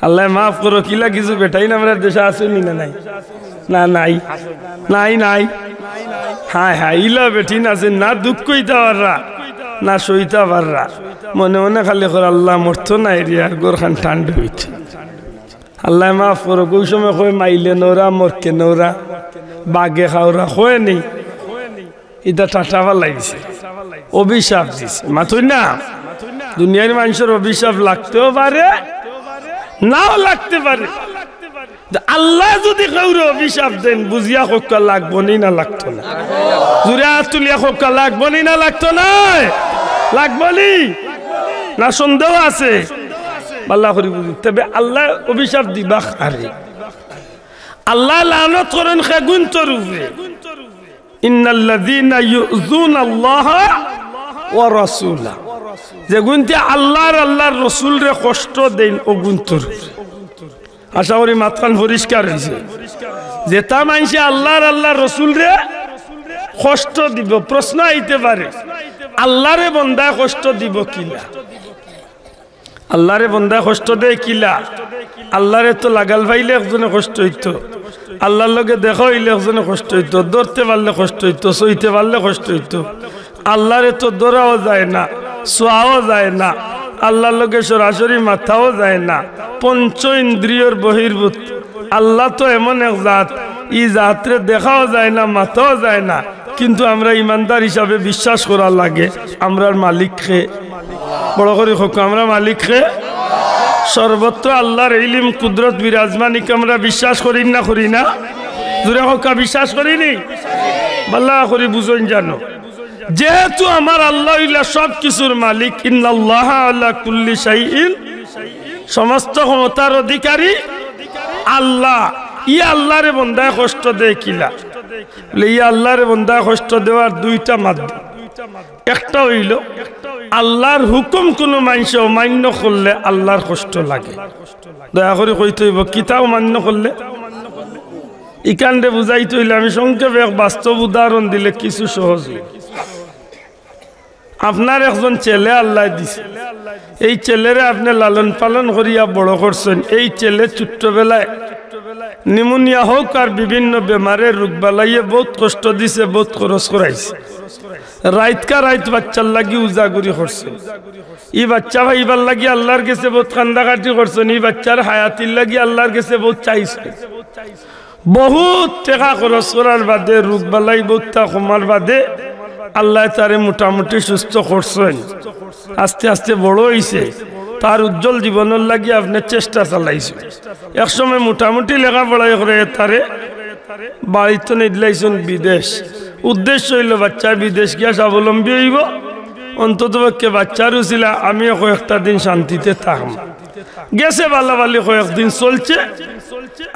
আল্লাহ মাফ করো, কিলা কিছু বেটাই না আমরা দেশে আসেনি না? নাই না নাই নাই নাই হ্যাঁ হ্যাঁ ইলা বেটি না আছে না, দুঃখ কইতে পাররা না সইতে পাররা, মনে মনে খালি করে আল্লাহ মরতো না এরিয়া গোর খান ঠান্ডা হইত। আল্লাহ মাফ করো, ওই সময় কই মাইলে নোরা মরকে নোরা বাগে খাওরা কয়ে নেই, এটা টাটা লাগিছে, অভিশাপ দিছে। মাথুই না দুনিয়ার মানুষের অভিশাপ লাগতেও পারে, নাও লাগতে পারে। আল্লাহ যদি কাউরে অভিশাপ দেন বুঝিয়া কোকা লাগবো নি না লাগতো না? জুড়ে হাত তুলিয়া কোকা লাগবো নি না লাগতো না? লাগবো নি না সন্দেহ আছে? আল্লাহ করি বুঝি। তবে আল্লাহ অভিশাপ দিবা আরে আল্লাহ লানত করেন খেগুন তোর উপরে, ইন্নাল্লাযীনা ইউযুনাল্লাহা ওয়া রাসূলা, যে গুনতে আল্লাহর আল্লাহর রাসূল রে কষ্ট দেন ও গুনতর। আশা করি মাথান পরিষ্কার হইছে। যেটা মানছে আল্লাহর আল্লাহর রাসূল রে কষ্ট দিব, প্রশ্ন আইতে পারে আল্লাহরে বন্দা কষ্ট দিব কিলা? আল্লাহরে বন্দা কষ্ট দেয় কিলা? আল্লাহরে তো লাগাল ভাইলে একজনে কষ্ট হইতো, আল্লাহর লগে দেখা হইলে একজনে কষ্ট হইতো, ধরতে পারলে কষ্ট হইতো, সইতে পারলে কষ্ট হইতো। আল্লাহরে তো ধরাও যায় না, শোয়াও যায় না, আল্লাহর লগে সরাসরি মাথাও যায় না, পঞ্চ ইন্দ্রিয়র বহির্ভূত। আল্লাহ তো এমন এক জাত, ই জাতরে দেখাও যায় না, মাথাও যায় না, কিন্তু আমরা ইমানদার হিসাবে বিশ্বাস করার লাগে আমরার মালিককে। বড় করে হোক আমরা মালিককে সর্বত্র আল্লাহর ইলম কুদরত বিরাজমানিকে আমরা বিশ্বাস করি না? করি না? জুড়ে হোক বিশ্বাস করিনি? বাল্লা করি বুঝুন জানো, যেহেতু আমার আল্লাহ সব কিছুর মালিক, ইন্নাল্লাহা আলা কুল্লি শাইইন, সমস্ত ক্ষমতার অধিকারী আল্লাহ, ই আল্লাহরে বন্দায় কষ্ট দেয় কিলা? ই আল্লাহরে বন্দায় কষ্ট দেওয়ার দুইটা মাধ্যম। একটা হইল আল্লাহর হুকুম কোনো মানুষ অমান্য করলে আল্লাহর কষ্ট লাগে। দয়া করে কইতে হইব কিতা অমান্য করলে? ইকান্ডে বুঝাইতে হইলে আমি সংক্ষেপে এক বাস্তব উদাহরণ দিলে কিছু সহজ হইব। আপনার একজন ছেলে আল্লাহ দিছে, এই ছেলেরে আপনি লালন পালন করিয়া বড় করছেন। এই ছেলে ছোট্টবেলায় নিমোনিয়া হোক আর বিভিন্ন বেমারের রোগ বালাইয়ে বহুত কষ্ট দিছে, বহুত খরচ করাইছে। রাইতকা রাইত বাচ্চার লাগি উজাগুরি করছেন। ই বাচ্চা ভাইবার লাগি আল্লাহর কাছে বহুত কান্দাকাটি করছেন। ই বাচ্চার হায়াতির লাগি আল্লাহর কাছে বহুত চাইছেন। বহুত টাকা খরচ করার বাদে, রোগ বালাই বহুত কমার বাদে আল্লাহ তারে মোটামুটি সুস্থ করছেন। আস্তে আস্তে বড় হইছে, তার উজ্জ্বল জীবনের লাগি আপনি চেষ্টা চালাইছেন। একসময় মোটামুটি লেখাপড়াই করে তারে বাড়িতে নিলাইছেন বিদেশ। উদ্দেশ্য হইল বাচ্চা বিদেশ গিয়া স্বাবলম্বী হইব, অন্তত পক্ষে বাচ্চারও ছিল আমি কয়েকটা দিন শান্তিতে থাকব। গেছে বালাবালি কয়েকদিন চলছে,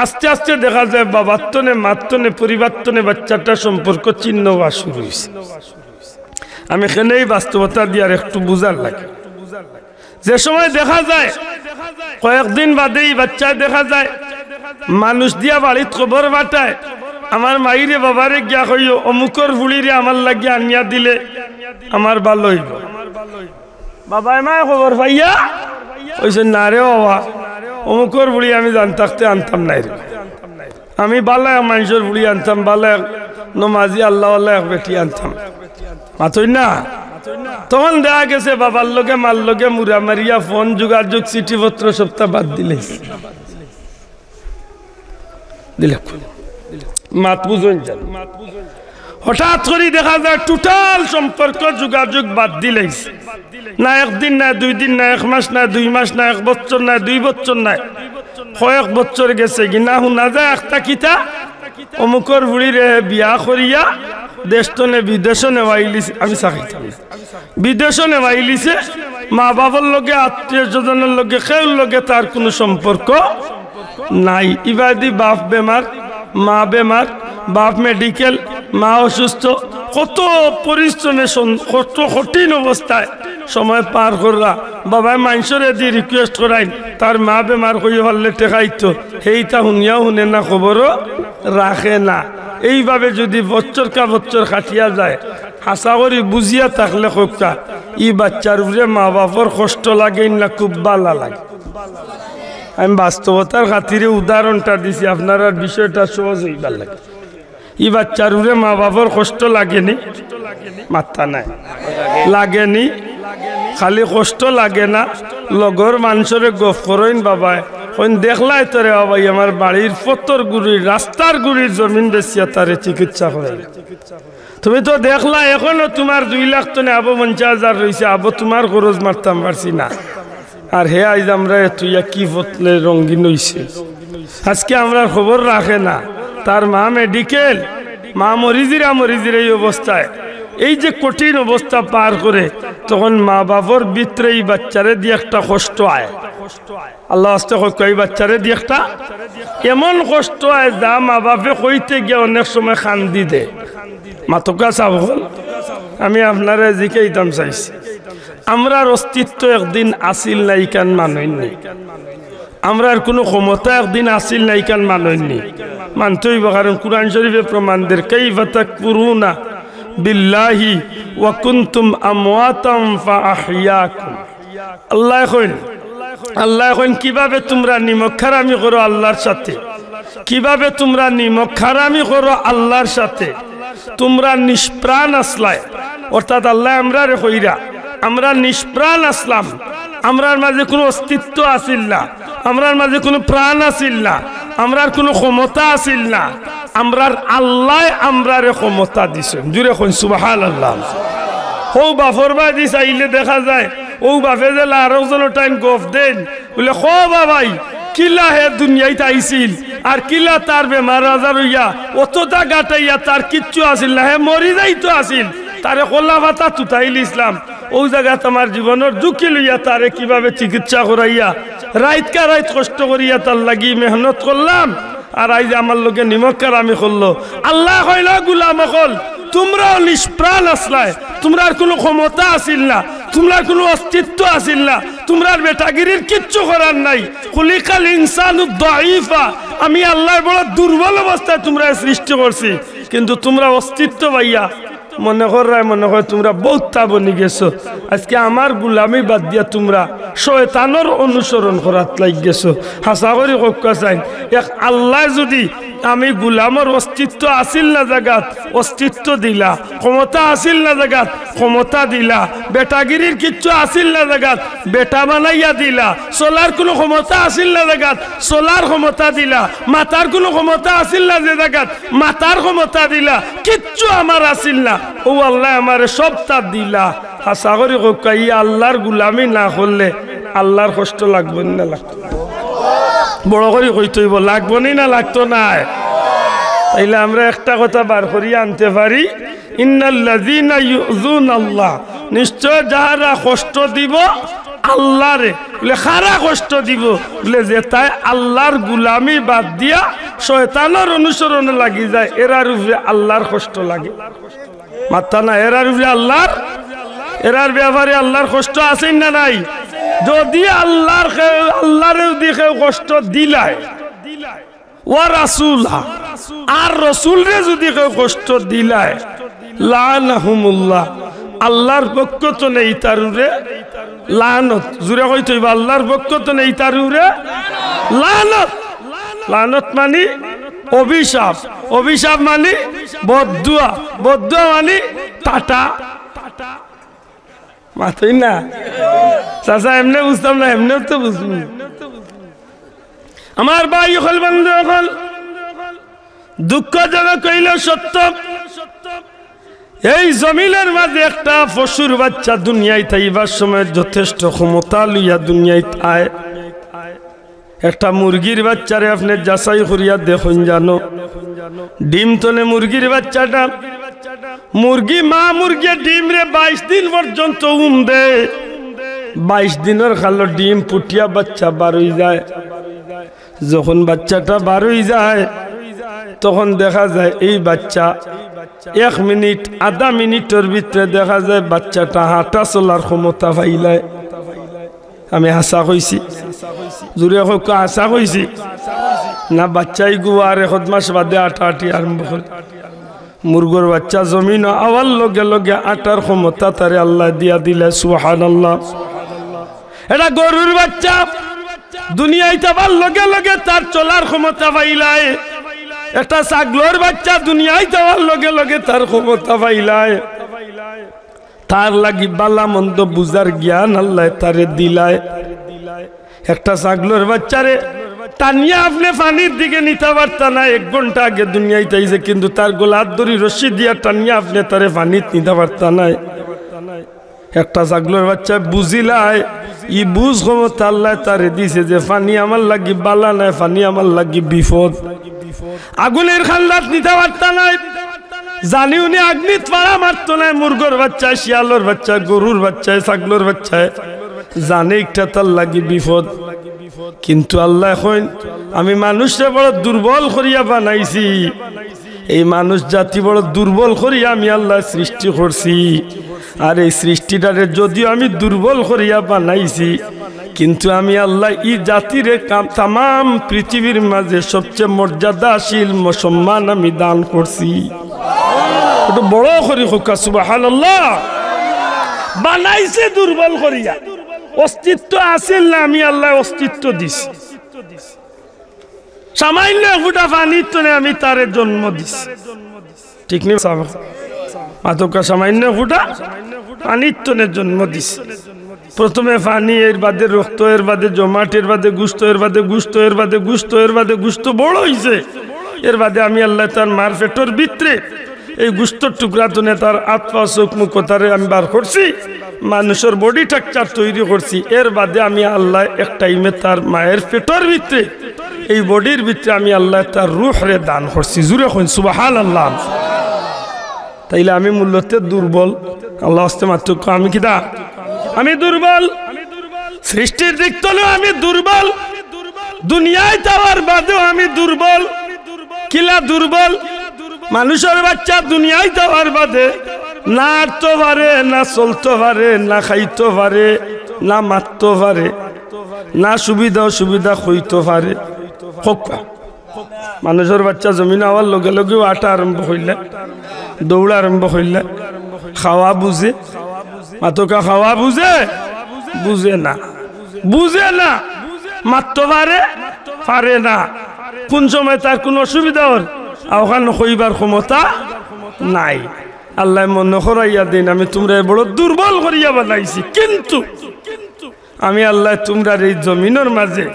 আস্তে আস্তে দেখা যায় বাবাত্তনে মাত্তনে পরিবার্তনে বাচ্চাটার সম্পর্ক চিহ্ন হওয়া শুরু হয়েছে। আমি এখানেই বাস্তবতা দিয়ার একটু বুঝার লাগে। যে সময় দেখা যায় কয়েকদিন বাদেই বাচ্চা দেখা যায় মানুষ দিয়া বাড়িত খবর পাঠায়, আমার মাইরে বাবারে গিয়া কইও অমুকর বুড়িরে আমার লাগিয়া আনিয়া দিলে আমার ভালো হইব। বাবা মায় খবর পাইয়া কইছে না রে বাবা, অমুকর বুড়ি আমি জানতাকতে আনতাম নাই রে, আমি বালা মানুষের বুড়ি আনতাম, বালা নমাজি আল্লাহ আল্লাহ এক বেটি আনতাম মাতই না তখন দেখা গেছে বাবার লগে মার লগে মুরা মারিয়া ফোন যোগাযোগ চিঠিপত্র সপ্তাহ বাদ দিলে মাত বুঝুন যান হঠাৎ করে দেখা যায় টোটাল সম্পর্ক যোগাযোগ বাদ দিলেই না একদিন না 2 দিন না 1 মাস না 2 মাস না 1 বছর না 2 বছর না কয়েক বছর গেছে কিনা শুনা যায় একটা কিতা অমুকর বুড়িরে বিয়া করিয়া দেশনে বিদেশে নেওয়াইলিছে আমি চাইতাম বিদেশে নেওয়াইলিছে মা বাবার লগে আত্মীয় স্বজনের লগে কেউর লগে তার কোনো সম্পর্ক নাই ইবাদি বাপ বেমার মা বেমার বাপ মেডিকেল মা অসুস্থ কত পরিশ্রমে কত কঠিন অবস্থায় সময় পার করা বাবাই মানুষের দিয়ে রিকোয়েস্ট করাই তার মা বেমার হয়ে হলে টেকাইতো সেইটা শুনিয়াও শুনে না খবরও রাখে না এইভাবে যদি বছর কা বছর খাটিয়া যায় হাসা করি বুঝিয়া থাকলে কোকটা ই বাচ্চার উপরে মা বাপর কষ্ট লাগে না খুব ভালো লাগে আমি বাস্তবতার খাতিরে উদাহরণটা দিছি আপনার বিষয়টা সহজ হইবার লাগে ই বাচ্চার উপরে মা বাপর কষ্ট লাগেনি মাথা নাই লাগেনি খালি কষ্ট লাগে না লগর মানুষের গফ করেন বাবায় কোন দেখলাই তোরে বাবাই আমার বাড়ির ফতর গুড়ির রাস্তার গুড়ির জমিন বেচিয়া তারে চিকিৎসা করে তুমি তো দেখলা এখনো তোমার 2 লাখ তো আবো 50,000 রয়েছে আবো তোমার খরচ মারতাম পারছি না আর হে আজ আমরা তুইয়া কি ফতলে রঙিন হইছে আজকে আমরা খবর রাখে না তার মা মেডিকেল মা মরিজির এই অবস্থায় এই যে কঠিন অবস্থা পার করে তখন মা বাবার ভিতরে এই বাচ্চারে দিয়ে একটা কষ্ট আয় আল্লাহ আস্তে কই বাচ্চারে দিয়ে একটা এমন কষ্ট আয় যা মা বাপে কইতে গিয়ে অনেক সময় কান্দি দে মাতকা চাব আমি আপনারা জিকাইতাম চাইছি আমরার অস্তিত্ব একদিন আসিল নাই কান মানইনি আমরার কোনো ক্ষমতা একদিন আসিল নাই কান মানইনি মানতেই কারণ কুরআন শরীফে প্রমাণ দের কাইফা তাকফুরুনা বিল্লাহি ওয়া কুনতুম আমওয়াতাম ফাআহইয়াকুম আল্লাহ কইন কিভাবে তোমরা নিমক খারামি করো আল্লাহর সাথে কিভাবে তোমরা নিমক খারামি করো আল্লাহর সাথে তোমরা নিষ্প্রাণ আসলায় অর্থাৎ আল্লাহ আমরা রে কইরা আমরা নিষ্প্রাণ আসলাম আমরার মাঝে কোনো অস্তিত্ব আসিল না আমরার মাঝে কোনো প্রাণ আসিল না আমরার কোনো ক্ষমতা আসিল না আমরার আল্লাহ আমরারে ক্ষমতা দিছেন জুড়ে কইন সুবহানাল্লাহ হো বাফর বাদি চাইলে দেখা যায় ও বাফে যে আরেকজন টাইম গফ দেন বলে খো বাবাই কিলা হে দুনিয়াতে আইছিল আর কিলা তার বেমার আজার হইয়া অতটা গাটাইয়া তার কিচ্ছু আসিল না হে মরি যাইতো আসিল তারে কল্লা ভাতা তুতাইল ইসলাম ও জায়গা তোমার জীবনের ঝুঁকি লইয়া তারে কিভাবে চিকিৎসা করাইয়া রাইতকা রাইত কষ্ট করিয়া তার লাগি মেহনত করলাম আর আইজ আমার লোকে নিমক্কার আমি করলো আল্লাহ কইল গুলাম হল তোমরাও নিষ্প্রাণ আসলায় তোমরার কোনো ক্ষমতা আসিল না তোমরার কোনো অস্তিত্ব আসিল না তোমরার বেটাগিরির কিচ্ছু করার নাই খুলিকাল ইনসানু দাঈফা আমি আল্লাহর বড় দুর্বল অবস্থায় তোমরা সৃষ্টি করছি কিন্তু তোমরা অস্তিত্ব পাইয়া মনে কর তোমরা বহুত বনি গেছো আজকে আমার গুলামি বাদ দিয়া তোমরা শয়তানের অনুসরণ করাত লাগ গেছো হাসা করে কক্কা চাই এক আল্লাহ যদি আমি গুলামর অস্তিত্ব আসিল না জাগাত অস্তিত্ব দিলা ক্ষমতা আসিল না জাগাত ক্ষমতা দিলা বেটাগিরির কিচ্ছু আসিল না জাগাত বেটা বানাইয়া দিলা সোলার কোনো ক্ষমতা আসিল না জাগাত সোলার ক্ষমতা দিলা মাতার কোনো ক্ষমতা আসিল না যে জাগাত মাতার ক্ষমতা দিলা কিচ্ছু আমার আসিল না ও আল্লাহ আমারে সবটা দিলা হাসা করে কই আল্লাহর গুলামি না করলে আল্লাহর কষ্ট লাগবে না লাগতো বড় করে কইতে হইব লাগবো না লাগতো না তাইলে আমরা একটা কথা বার করি আনতে পারি ইন্নাল্লাযীনা ইউযুনাল্লাহ নিশ্চয় যাহারা কষ্ট দিব আল্লাহরে বলে খারা কষ্ট দিব বলে যে তাই আল্লাহর গুলামি বাদ দিয়া শয়তানের অনুসরণে লাগি যায় এরার উপরে আল্লাহর কষ্ট লাগে মাথা না এরার উপরে আল্লাহর এরার ব্যাপারে আল্লাহর কষ্ট আছে না নাই যদি আল্লাহর দিকে কষ্ট দিলায় ওয়া রাসূলা আর রাসূলরে যদি কেউ কষ্ট দিলায় লানাহুমুল্লাহ আল্লাহর পক্ষ তো নেই তারুরে লানত জুরে কইতে আল্লাহর পক্ষ তো নেই তারুরে লানত লানত মানে অভিশাপ, অভিশাপ মানে বদদুয়া, বদদুয়া মানে টাটা মাতই না চাচা, এমনি বুঝতাম না, এমনিও তো বুঝবো। আমার ভাই হল বন্ধু হল, দুঃখজনক হইল সত্য, এই জমিনের মাঝে একটা পশুর বাচ্চা দুনিয়ায় থাইবার সময় যথেষ্ট ক্ষমতা লইয়া দুনিয়ায় আয়। একটা মুরগির বাচ্চারে আপনি যাচাই করিয়া দেখুন, জানো ডিম তোলে মুরগির বাচ্চাটা, মুরগি মা মুরগি ডিম রে 22 দিন পর্যন্ত দে, 22 দিনের খালো ডিম পুটিয়া বাচ্চা বার হয়ে যায়। যখন বাচ্চাটা বার হয়ে যায় তখন দেখা যায় এই বাচ্চা 1 মিনিট আধা মিনিটের ভিতরে দেখা যায় বাচ্চাটা হাঁটা চলার ক্ষমতা পাইলায়। আমি হাসা কইছি, জোরে হোক হাসা কইছি না? বাচ্চাই গুয়ার 1 মাস বাদে আটাআটি আরম্ভ করে। মুরগোর বাচ্চা জমিন আওয়ার লগে লগে আটার ক্ষমতা তারে আল্লাহ দিয়া দিলে, সুবহানাল্লাহ। এটা গরুর বাচ্চা দুনিয়ায় যাবার লগে লগে তার চলার ক্ষমতা পাইলায়। একটা ছাগলের বাচ্চা দুনিয়ায় যাওয়ার লগে লগে তার ক্ষমতা পাইলায়। তার লাগি বালা মন্দ বুঝার জ্ঞান আল্লাহ তারে দিলায়। একটা ছাগলের বাচ্চারে টানিয়া আপনি পানির দিকে নিতে পারতা না, 1 ঘন্টা আগে দুনিয়ায় তাইছে, কিন্তু তার গোলার দড়ি রশি দিয়া টানিয়া আপনি তারে পানিত নিতে পারতা নাই। একটা ছাগলের বাচ্চা বুঝিলায়, ই বুঝ ক্ষমতা আল্লাহ তারে দিছে যে পানি আমার লাগি বালা নাই, পানি আমার লাগি বিপদ। আগুনের খান্দাত নিতে পারতা নাই, জানি উনি আগ্নিত পাড়া মারতো না। মুরগোর বাচ্চা, শিয়ালোর বাচ্চা, গরুর বাচ্চা, ছাগলের বাচ্চা জানে একটা তার লাগি বিপদ। কিন্তু আল্লাহ এখন আমি মানুষকে বড় দুর্বল করিয়া বানাইছি, এই মানুষ জাতি বড় দুর্বল করিয়া আমি আল্লাহ সৃষ্টি করছি। আর এই সৃষ্টিটারে যদিও আমি দুর্বল করিয়া বানাইছি, কিন্তু আমি আল্লাহ এই জাতিরে তাম পৃথিবীর মাঝে সবচেয়ে মর্যাদাশীল সম্মান আমি দান করছি। একটু বড় করি হোক সুবহানাল্লাহ। বানাইছে দুর্বল করিয়া, অস্তিত্ব আসিল না, আমি আল্লাহ অস্তিত্ব দিছি। সামান্য ফুটা পানির তনে আমি তারে জন্ম দিছি, ঠিক নেই? মাতকা সামান্য ফুটা পানির তনে জন্ম দিছি। প্রথমে পানি, এর বাদে রক্ত, এর বাদে জমাট, এর বাদে গুস্ত, এর বাদে গুস্ত, এর বাদে গুস্ত, এর বাদে গুস্ত বড় হইছে। এর বাদে আমি আল্লাহ তার মার পেটর ভিতরে এই গুস্তর টুকরা তনে তার আত্মা চোখ মুখ তারে আমি বার করছি, মানুষের বডি স্ট্রাকচার তৈরি করছি। এর বাদে আমি আল্লাহ এক টাইমে তার মায়ের পেটর ভিতরে এই বডির ভিতরে আমি আল্লাহ তার রূহরে দান করছি। জুড়ে হন সুবহানাল্লাহ। তাইলে আমি মূলত দুর্বল, আল্লাহ হস্তে মাত্র আমি কিনা আমি দুর্বল, সৃষ্টির দিক তলেও আমি দুর্বল, দুনিয়ায় যাওয়ার বাদেও আমি দুর্বল। কিলা দুর্বল? মানুষের বাচ্চা দুনিয়ায় যাওয়ার বাদে না আটতে পারে, না চলতে পারে, না খাইতে পারে, না মারতে পারে, না সুবিধা অসুবিধা হইতে পারে। মানুষের বাচ্চা জমিন হওয়ার লগে লগেও আটা আরম্ভ হইলে, দৌড়া আরম্ভ হইলে, খাওয়া বুঝে, মাতকা খাওয়া বুঝে, বুঝে না, বুঝে না, মারতে পারে, পারে না। কোন সময় তার কোন অসুবিধা হল ওখানে হইবার ক্ষমতা নাই। আল্লাহ মনে করাইয়া দিন আমি তোমরা বড় দুর্বল করিয়া বানাইছি, কিন্তু আমি আল্লাহ তোমরা এই জমিনের মাঝে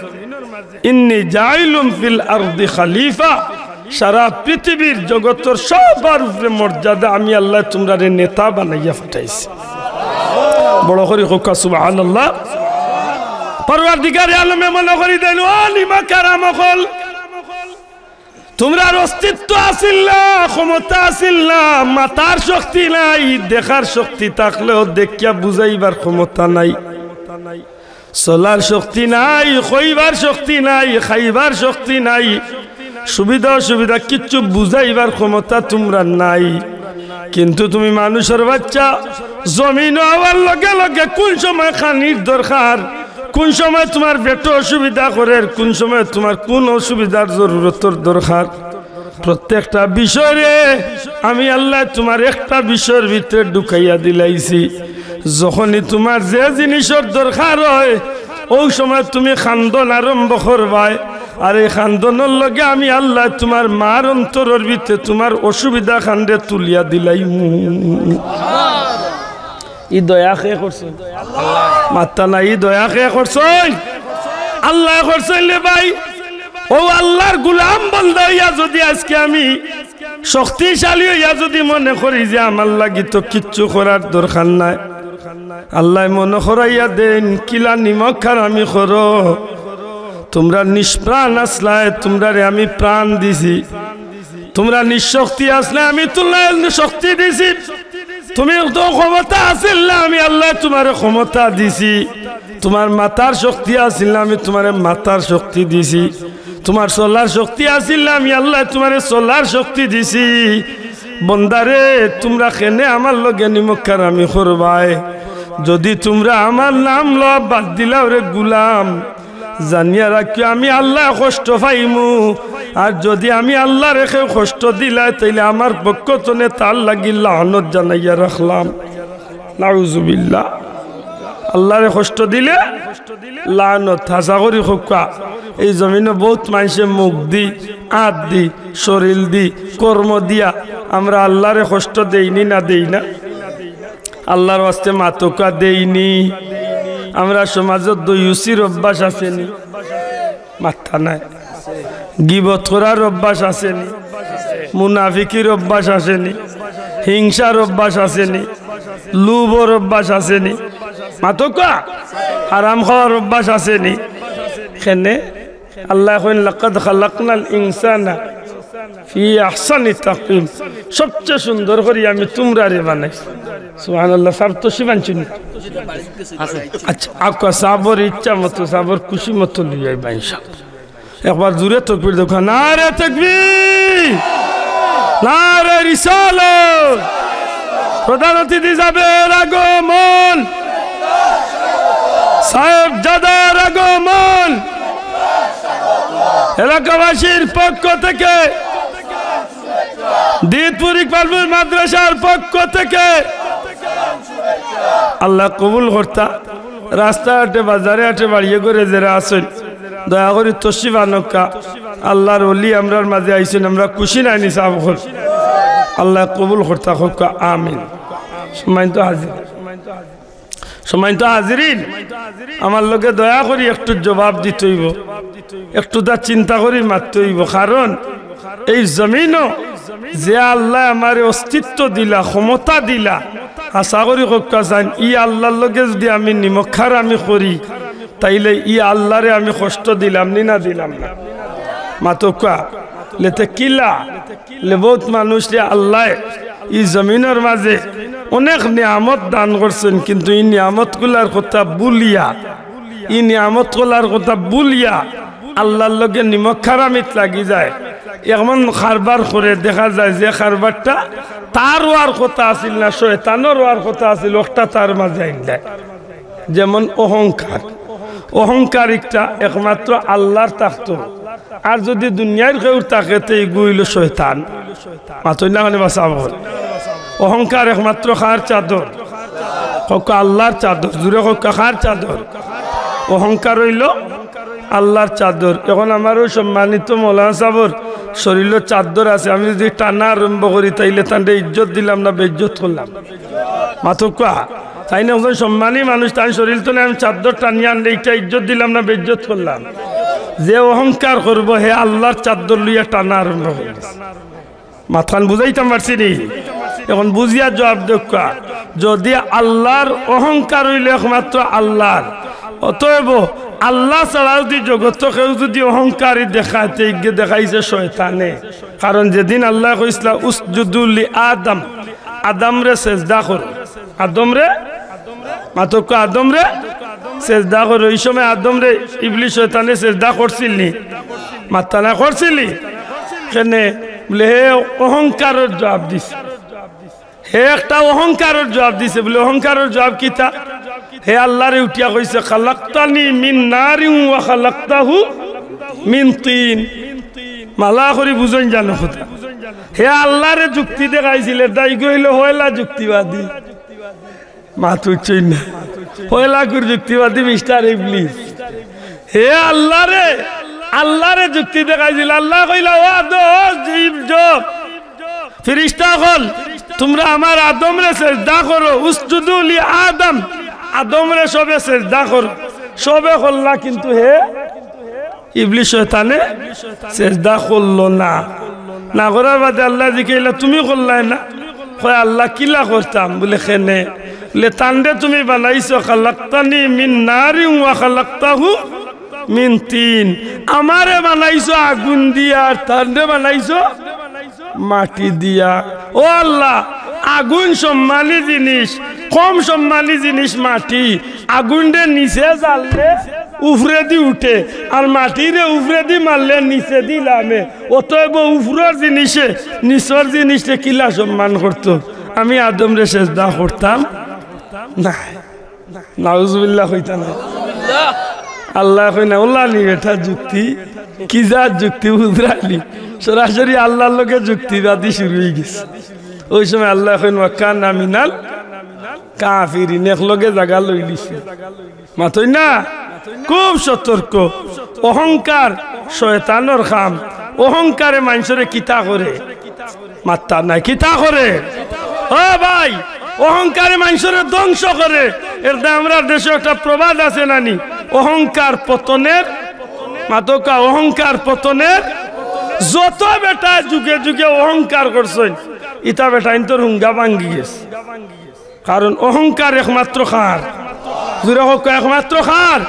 ইন্নী জাইলুম ফিল আরদি খলিফা, সারা পৃথিবীর জগতের সবার উপরে মর্যাদা আমি আল্লাহ তোমরা নেতা বানাইয়া পাঠাইছি। বড় করি হোক সুবহানাল্লাহ। পরওয়ারদিগারে আলমে মনে করি দেন, ও লিমা কারামকল, তোমরা অস্তিত্ব আসিল না, ক্ষমতা আসিল না, মাতার শক্তি নাই, দেখার শক্তি থাকলেও দেখিয়া বুঝাইবার ক্ষমতা নাই, চলার শক্তি নাই, খইবার শক্তি নাই, খাইবার শক্তি নাই, সুবিধা অসুবিধা কিচ্ছু বুঝাইবার ক্ষমতা তোমরা নাই। কিন্তু তুমি মানুষের বাচ্চা, জমিন হওয়ার লগে লগে কোন সময় খানির দরকার, কোন সময় তোমার পেট অসুবিধা করে, কোন সময় তোমার কোন অসুবিধার জরুরতর দরকার, প্রত্যেকটা বিষয়ে আমি আল্লাহ তোমার একটা বিষয়ের ভিতরে ঢুকাইয়া দিলাইছি। যখনই তোমার যে জিনিসের দরকার হয় ওই সময় তুমি খান্দন আরম্ভ করবাই, আর এই খান্দনের লগে আমি আল্লাহ তোমার মার অন্তরের ভিতরে তোমার অসুবিধা খান্ডে তুলিয়া দিলাই। ই দয়া খেয়ে করছে মাত্তা না, ই দয়া খেয়ে করছ আল্লাহ করছে ভাই। ও আল্লাহর গুলাম বলতে হইয়া যদি আজকে আমি শক্তিশালী হইয়া যদি মনে করি যে আমার লাগি তো কিচ্ছু করার দরকার নাই, আল্লাহ মনে করাইয়া দেন কিলা নিমক খার আমি করো। তোমরা নিষ্প্রাণ আসলায় তোমরা আমি প্রাণ দিছি, তোমরা নিঃশক্তি আসলে আমি তোমার শক্তি দিছি, তুমি তো ক্ষমতা আসিল না আমি আল্লাহ তোমার ক্ষমতা দিছি, তোমার মাথার শক্তি আসিল না আমি তোমার মাথার শক্তি দিছি, তোমার চলার শক্তি আসিল না আমি আল্লাহ তোমার চলার শক্তি দিছি। বন্দারে তোমরা কেনে আমার লগে নিমক্কার আমি করবাই, যদি তোমরা আমার নাম ল বাদ দিলাও রে গুলাম, জানিয়া রাখিও আমি আল্লাহ কষ্ট পাইমু। আর যদি আমি আল্লাহ রেখে কষ্ট দিলাই তাইলে আমার পক্ষ তনে তার লাগি লানত জানাইয়া রাখলাম। নাউজুবিল্লাহ। আল্লাহরে কষ্ট দিলে লানত। হাসা করি খোকা এই জমিনে বহুত মানুষে মুখ দি আত দি শরীর দি কর্ম দিয়া আমরা আল্লাহরে কষ্ট দেইনি না দেই না? আল্লাহর ওয়াস্তে মাতকা দেইনি? আমরা সমাজত দয়ুসির অভ্যাস আসেনি? মাথা নাই। গিবত করার অভ্যাস আসেনি? মুনাফিকির অভ্যাস আসেনি? হিংসার অভ্যাস আসেনি? লুবর অভ্যাস আসেনি? মাতকা হারাম খাওয়ার অভ্যাস আসেনি? খেনে আল্লাহ কইন লাকাদ খালাকনাল ইনসানা ফি আহসানি তাকওয়িম, সবচেয়ে সুন্দর করে আমি তোমরারে বানাইছি। সুবহানাল্লাহ। সব তো শিবানচুন আচ্ছা আপকা সাবর ইচ্ছা মতো সাবর খুশি মতো লিয়াই ভাই ইনশাআল্লাহ। একবার জোরে তাকবীর দেখো, নারে তাকবীর, নারে রিসালাত। প্রধান অতিথি যাবের আগমন, সাহেব জাদার আগমন, এলাকাবাসীর পক্ষ থেকে, দিতপুর ইকবালপুর মাদ্রাসার পক্ষ থেকে আল্লাহ কবুল করতা। রাস্তাঘাটে বাজারে হাটে বাড়িয়ে করে যারা আসেন দয়া করি তশরিফ আনকা। আল্লাহর ওলি আমরার মাঝে আইছেন, আমরা খুশি নাইনি সাহেব, আল্লাহ কবুল করতা হোকা আমিন। সম্মানিত হাজির, সম্মানিত হাজিরিন, আমার লোকে দয়া করি একটু জবাব দিতে হইব, একটু তা চিন্তা করি মারতে হইব। কারণ এই জমিনও যে আল্লাহ আমার অস্তিত্ব দিলা, ক্ষমতা দিলা, আশা করি কক্কা চান ই আল্লাহর লগে যদি আমি নিমখার আমি করি তাইলে ই আল্লাহরে আমি কষ্ট দিলাম নি না দিলাম না? মাতকা লেতে কিলা লে বহুত মানুষ আল্লাহ ই জমিনের মাঝে অনেক নিয়ামত দান করছেন, কিন্তু এই নিয়ামত গুলার কথা বুলিয়া, এই নিয়ামত গুলার কথা বুলিয়া আল্লাহর লগে নিমক খারামিত লাগি যায়। এমন কারবার করে দেখা যায় যে কারবারটা তার ওয়ার কথা আসিল না, শয়তানের ওয়ার কথা আসিল, ওটা তার মাঝে আইন দেয়। যেমন অহংকার, অহংকার একটা একমাত্র আল্লাহর থাকত, আর যদি দুনিয়ার কেউ থাকে তো এগুইল শয়তান। মাতই না মানে বাঁচাব। অহংকার একমাত্র কার চাদর? কক্কা আল্লাহর চাদর। জুড়ে কক্কা কার চাদর? অহংকার হইল আল্লাহর চাদর। এখন আমার ওই সম্মানিত মৌলানা সাহেবর শরীরের চাদর আছে, আমি যদি টানা আরম্ভ করি তাইলে তান্ডে ইজ্জত দিলাম না বেইজ্জত করলাম? মাতকা তাই না? একজন সম্মানী মানুষ, তাই শরীর তো আমি চাদর টানিয়ে আনলে এইটা ইজ্জত দিলাম না বেইজ্জত করলাম? যে অহংকার করবো হে আল্লাহর চাদর লইয়া টানা আরম্ভ করি। মাথান বুঝাইতাম পারছি নি? এখন বুঝিয়া জবাব দেখা, যদি আল্লাহর অহংকার হইলে একমাত্র আল্লাহর, অতএব আল্লাহ ছাড়া যদি জগৎ কেউ যদি অহংকারী দেখাইতে দেখাইছে শয়তানে। কারণ যেদিন আল্লাহ কইসলা উসজুদু লি আদম, আদম রে সেজদা কর, আদম রে মাতকা আদম রে সেজদা কর। ওই সময় আদম রে ইবলিস শয়তানে সেজদা করছিলি? মাথা না করছিলি? কেনে বলে হে অহংকারের জবাব দিছে, হে একটা অহংকারের জবাব দিছে। বলে অহংকারের জবাব কিতা? হে আল্লাহরে উঠিয়া কইছে খালাকতানি মিন নারিন ওয়া খালাকতাহু মিন তিন। মালা করি বুঝন জানো কথা। হে আল্লাহরে যুক্তি দেখাইছিলে, তাই কইল হয়লা যুক্তিবাদী। মাতুচ্ছই না, হয়লা কুর যুক্তিবাদী মিস্টার ইবলিস। হে আল্লাহরে আল্লাহরে যুক্তি দেখাইছিল আল্লাহ কইলা ও জীব জব ফেরেশতা হল তোমরা আমার আদমরে সিজদা করো উসজুদু লি আদম আদমরে সবে সিজদা করো সবে করলা কিন্তু হে ইবলিস শয়তানে সিজদা করলো না করার বাদে আল্লাহ জিকাইলা তুমি করলাই না কয় আল্লাহ কিলা করতাম বলে খেনে বলে তান্ডে তুমি বানাইছো খালাক্তানি মিন নারিন ওয়া খালাক্তাহু মিন তিন আমারে বানাইছো আগুন দিয়া আর তান্ডে বানাইছো মাটি দিয়া ও আল্লাহ আগুন সম্মানী জিনিস কম সম্মানী জিনিস মাটি আগুনরে নিচে জ্বাললে উফরে দি উঠে আর মাটিরে উফরে দি মারলে নিচে দি লামে অতএব উফরের জিনিসে নিচের জিনিসে কিলা সম্মান করতো আমি আদমরে সিজদা করতাম না নাউজুবিল্লাহ কইতা না আল্লাহ কই না ওলা নি এটা যুক্তি কি যা যুক্তি বুঝরালি সরাসরি আল্লাহর লগে যুক্তিবাদী শুরু হয়ে গেছে ওই সময় আল্লাহ কইন ওয়াকানা মিনাল কাফিরিন এক লগে জায়গা লই লিছে মাতই না খুব সতর্ক অহংকার শয়তানের কাম অহংকারে মানুষরে কিতা করে মাত্তা নাই কিতা করে ও ভাই অহংকারে মানুষরে ধ্বংস করে এর আমরা দেশে একটা প্রবাদ আছে নানি অহংকার পতনের মাতকা অহংকার পতনের যত বেটা যুগে যুগে অহংকার করছেন ইতা বেটা ইন্তর হুঙ্গা ভাঙ্গি গেছে কারণ অহংকার একমাত্র খার জুড়ে হোক একমাত্র খার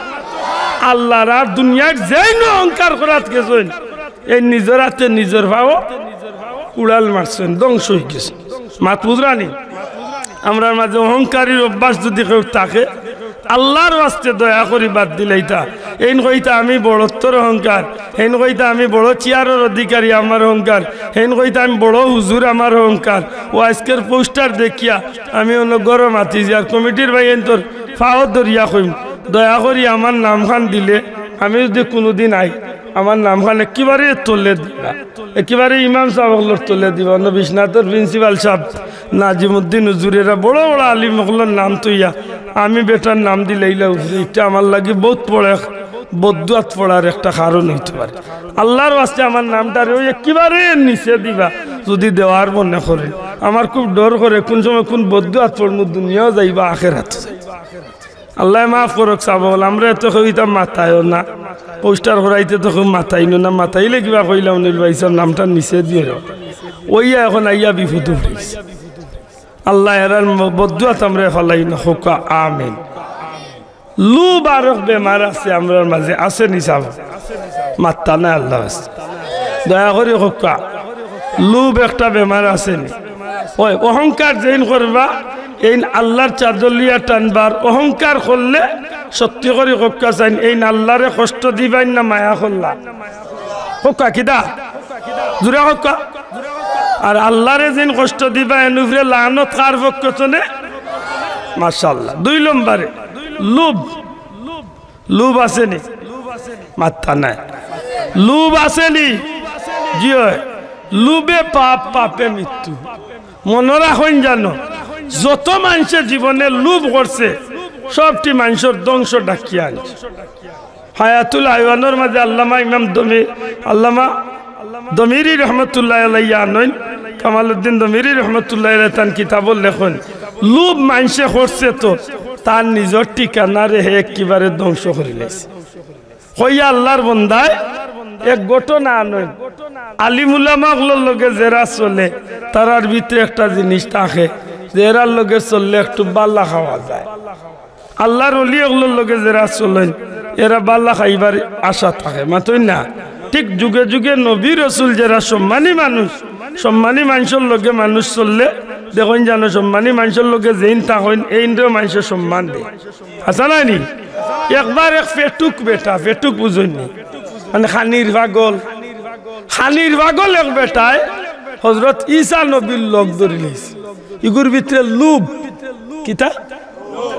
আল্লাহর আর দুনিয়ার যেই অহংকার করাত গেছেন এই নিজের হাতে নিজের ভাও উড়াল মারছেন ধ্বংস হয়ে গেছে মাত বুঝরানি আমরা মাঝে অহংকারীর অভ্যাস যদি কেউ থাকে আল্লাহর ওয়াস্তে দয়া করি বাদ দিলে এটা এইন কইতা আমি বড়ত্বর অহংকার হেন কইতা আমি বড় চেয়ারের অধিকারী আমার অহংকার হেন কইতা আমি বড় হুজুর আমার অহংকার ও আজকের পোস্টার দেখিয়া আমি অন্য গরম আছি যে আর কমিটির ভাই এন তোর ফাওয়ার দরিয়া কইম দয়া করি আমার নামখান দিলে আমি যদি কোনোদিন আই আমার নামখান একেবারে তোলে দিবা একেবারে ইমাম সাহেবগুলোর তোলে দিবা অন্য বিশ্বনাথের প্রিন্সিপাল সাহেব নাজিমুদ্দিন হুজুরেরা বড় বড় আলিমগুলোর নাম তুইয়া আমি বেটার নাম দিলে এটা আমার লাগে বহুত পড়ে বদুয়াত পড়ার একটা কারণ হইতে পারে আল্লাহর ওয়াস্তে আমার নামটারে ওই একেবারে নিচে দিবা যদি দেওয়ার মনে করে আমার খুব ডর করে কোন সময় কোন বদুয়াত পড়মু দুনিয়াও যাইবা আখেরাত আল্লাহ মাফ করক চাবল আমরা এত কইতাম মাথায়ও না পোস্টার করাইতে তো খুব মাথাইনো না মাথাইলে কিবা কইলাম নির্বাচন নামটা নিচে দিয়ে ওইয়া এখন আইয়া বিপদ হয়েছে আল্লাহ এরার বদুয়াত আমরা ফলাই না হোকা আমিন লুব আর বেমার আছে আমরা মাঝে আছে নিচাব মাত্তা না আল্লাহ দয়া করে হোকা লুব একটা বেমার আছে নি ওই অহংকার যেন করবা এই আল্লাহর চাদলিয়া টানবার অহংকার করলে সত্যি করে হোকা চাইন এই আল্লাহরে কষ্ট দিবাই না মায়া করলা হোকা কিদা জুড়ে হোকা আর আল্লাহরে যেন কষ্ট দিবা এনুফরে লানত কার পক্ষে মাশাআল্লাহ দুই নম্বরে লুব লুব আসেনি মাথা নাই লুব আসেনি জি লুবে পাপ পাপে মৃত্যু মনে রাখুন জানো যত মানুষের জীবনে লুব করছে সবটি মানুষের ধ্বংস ডাকিয়ে আনছে হায়াতুল হাইওয়ানের মাঝে আল্লামা ইমাম আল্লামা দমিরি রহমতুল্লাহ আলাইয়া আনইন কামালউদ্দিন দমিরি রহমতুল্লাহ আলাইহি তান কিতাবল লেখন লুব মানুষে করছে তো তার নিজের ঠিকানারে হে একেবারে ধ্বংস করে লেছে হইয়া আল্লাহর বন্দায় এক ঘটনা আনইন আলিম উলামাগুলোর লগে যারা চলে তারার ভিতরে একটা জিনিস থাকে যারার লগে চললে একটু বাল্লা খাওয়া যায় আল্লাহর ওলিগুলোর লগে যারা চলেন এরা বাল্লা খাইবার আশা থাকে মাতই না ঠিক যুগে যুগে নবী রসুল যারা সম্মানী মানুষের লগে মানুষ চললে দেখুন জানো সম্মানী মানুষের লগে যেইন থাকেন এইনরেও মানুষের সম্মান দেয় আচ্ছা নাইনি একবার এক পেটুক বেটা পেটুক বুঝইনি মানে খানির পাগল এক বেটায় হযরত ঈসা নবীর লোক ধরে লইছে ইগুর ভিতরে লুব কিতা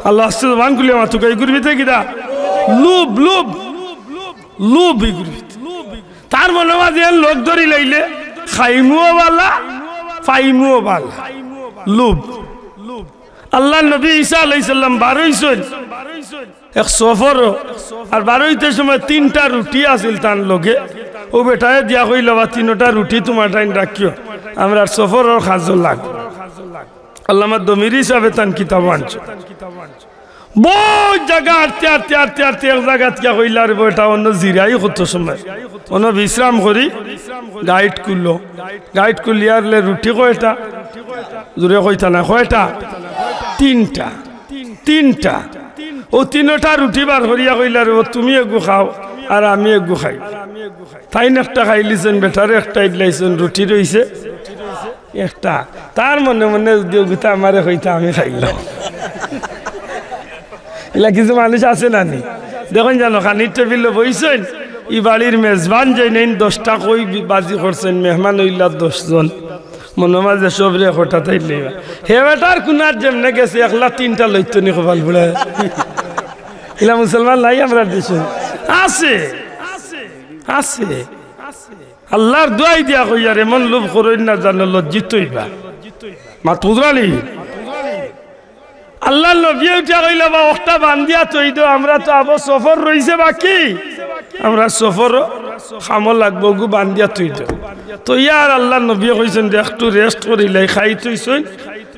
আল্লাহ সুবহান কুলিয়া মাতুকা ইগুর ভিতরে কিতা লুব ইগুর ভিতরে তার মনে মাঝে লোক ধরি লইলে খাইমুও বালা ফাইমুও বালা লুব আল্লাহ নবী ঈসা আলাইহিস সালাম বারইছেন এক সফর আর বারোইতে সময় 3টা রুটি আছিল তার লগে ও বেটায় দিয়া কইল বা 3টা রুটি তোমার টাইম রাখিও আমরা সফর খাজো লাগ আল্লামা দমিরি সাহেব তান কিতাব আনছো বহু জায়গা আটতে আটতে আটতে আটতে এক জায়গা থেকে কইল আর বেটা অন্য জিরাই কত সময় অন্য বিশ্রাম করি গাইড করলি আর রুটি কয়টা জোরে কইতা না কয়টা 3টা ও 3টা রুটি বার করিয়া কইলা রে তুমি এগু খাও আর আমি এগু খাই তাই একটা খাইলিছেন বেটারে একটা ইডলাইছেন রুটি রইছে একটা তার মনে মনে দিওগুতা আমারে কইতা আমি খাইলাম এলা কিছু মানুষ আছে না নি দেখুন জানো খানির টেবিলে বইছেন ই বাড়ির মেজবান যে নেন 10টা কই বাজি করছেন মেহমান হইলা 10 জন মনে মাঝে সবরে হঠাৎ আইলে হে বেটার কুনার যেমনে গেছে একলা 3টা লইতো নি কপাল বুড়া এলা মুসলমান নাই আমরা দেশে আছে আল্লাহর দোয়াই দিয়া কইয়ার এমন লোভ করই না জানো লজ্জিত হইবা মাতুজরালি আল্লাহ নবী উঠা কইলা বা ওটা বান্ধিয়া তৈ দো আমরা তো আবো সফর রইছে বাকি আমরা সফর খামো লাগবো গু বান্ধিয়া তৈ দো তো ইয়ার আল্লাহ নবী কইছেন যে একটু রেস্ট করিলাই খাই তৈছেন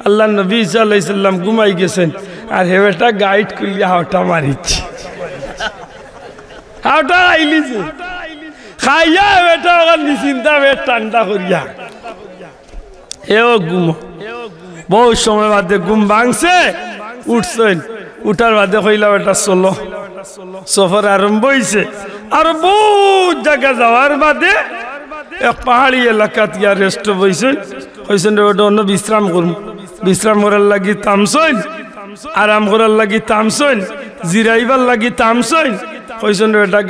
আল্লাহ নবী ঈসা আলাইহিস সালাম ঘুমাই গেছেন আর হেবেটা গাইড করিয়া হাওটা মারিছে হাওটা আইলিছে খাইয়া হেবেটা ওখান নিচিন্তা বেট ঠান্ডা করিয়া এও ঘুম বহু সময় বাদে ঘুম ভাঙছে উঠছেন উঠার বাদে কইলা বেটা চলো সফর আরম্ভ হইছে আর বহু জায়গা যাওয়ার বাদে এক পাহাড়ি এলাকাত গিয়া রেস্ট বইছেন হইছেন ওটা অন্য বিশ্রাম করার লাগি থামছেন আরাম করার লাগি থামছেন জিরাইবার লাগি থামছেন কইছেন এটা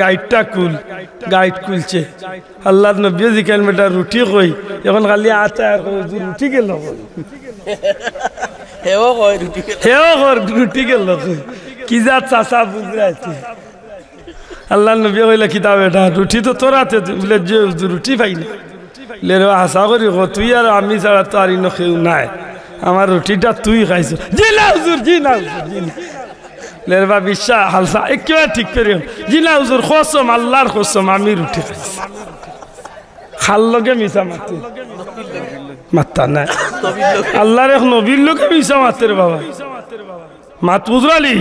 গাইড খুলছে আল্লাহ নবী জিকান বেটা রুটি কই এখন খালি আটা আর রুটি গেল রুটি গেল কি যা চাষা বুঝতে আল্লাহ নবী কইলা কিতাব এটা রুটি তো তোরাতে বলে যে রুটি পাই না আশা করি তুই আর আমি ছাড়া তো আর ইনো কেউ নাই আমার রুটিটা তুই খাইছ জি না হুজুর জি না লেরবা বিশ্বাস হালসা একেবারে ঠিক করে জি না হুজুর কসম আল্লাহর কসম আমি রুটি খাইছি খাল লগে মিশা মাত্তা নাই আল্লাহর এক নবীর লোকে মিশা মাতের বাবা মাত বুঝরালি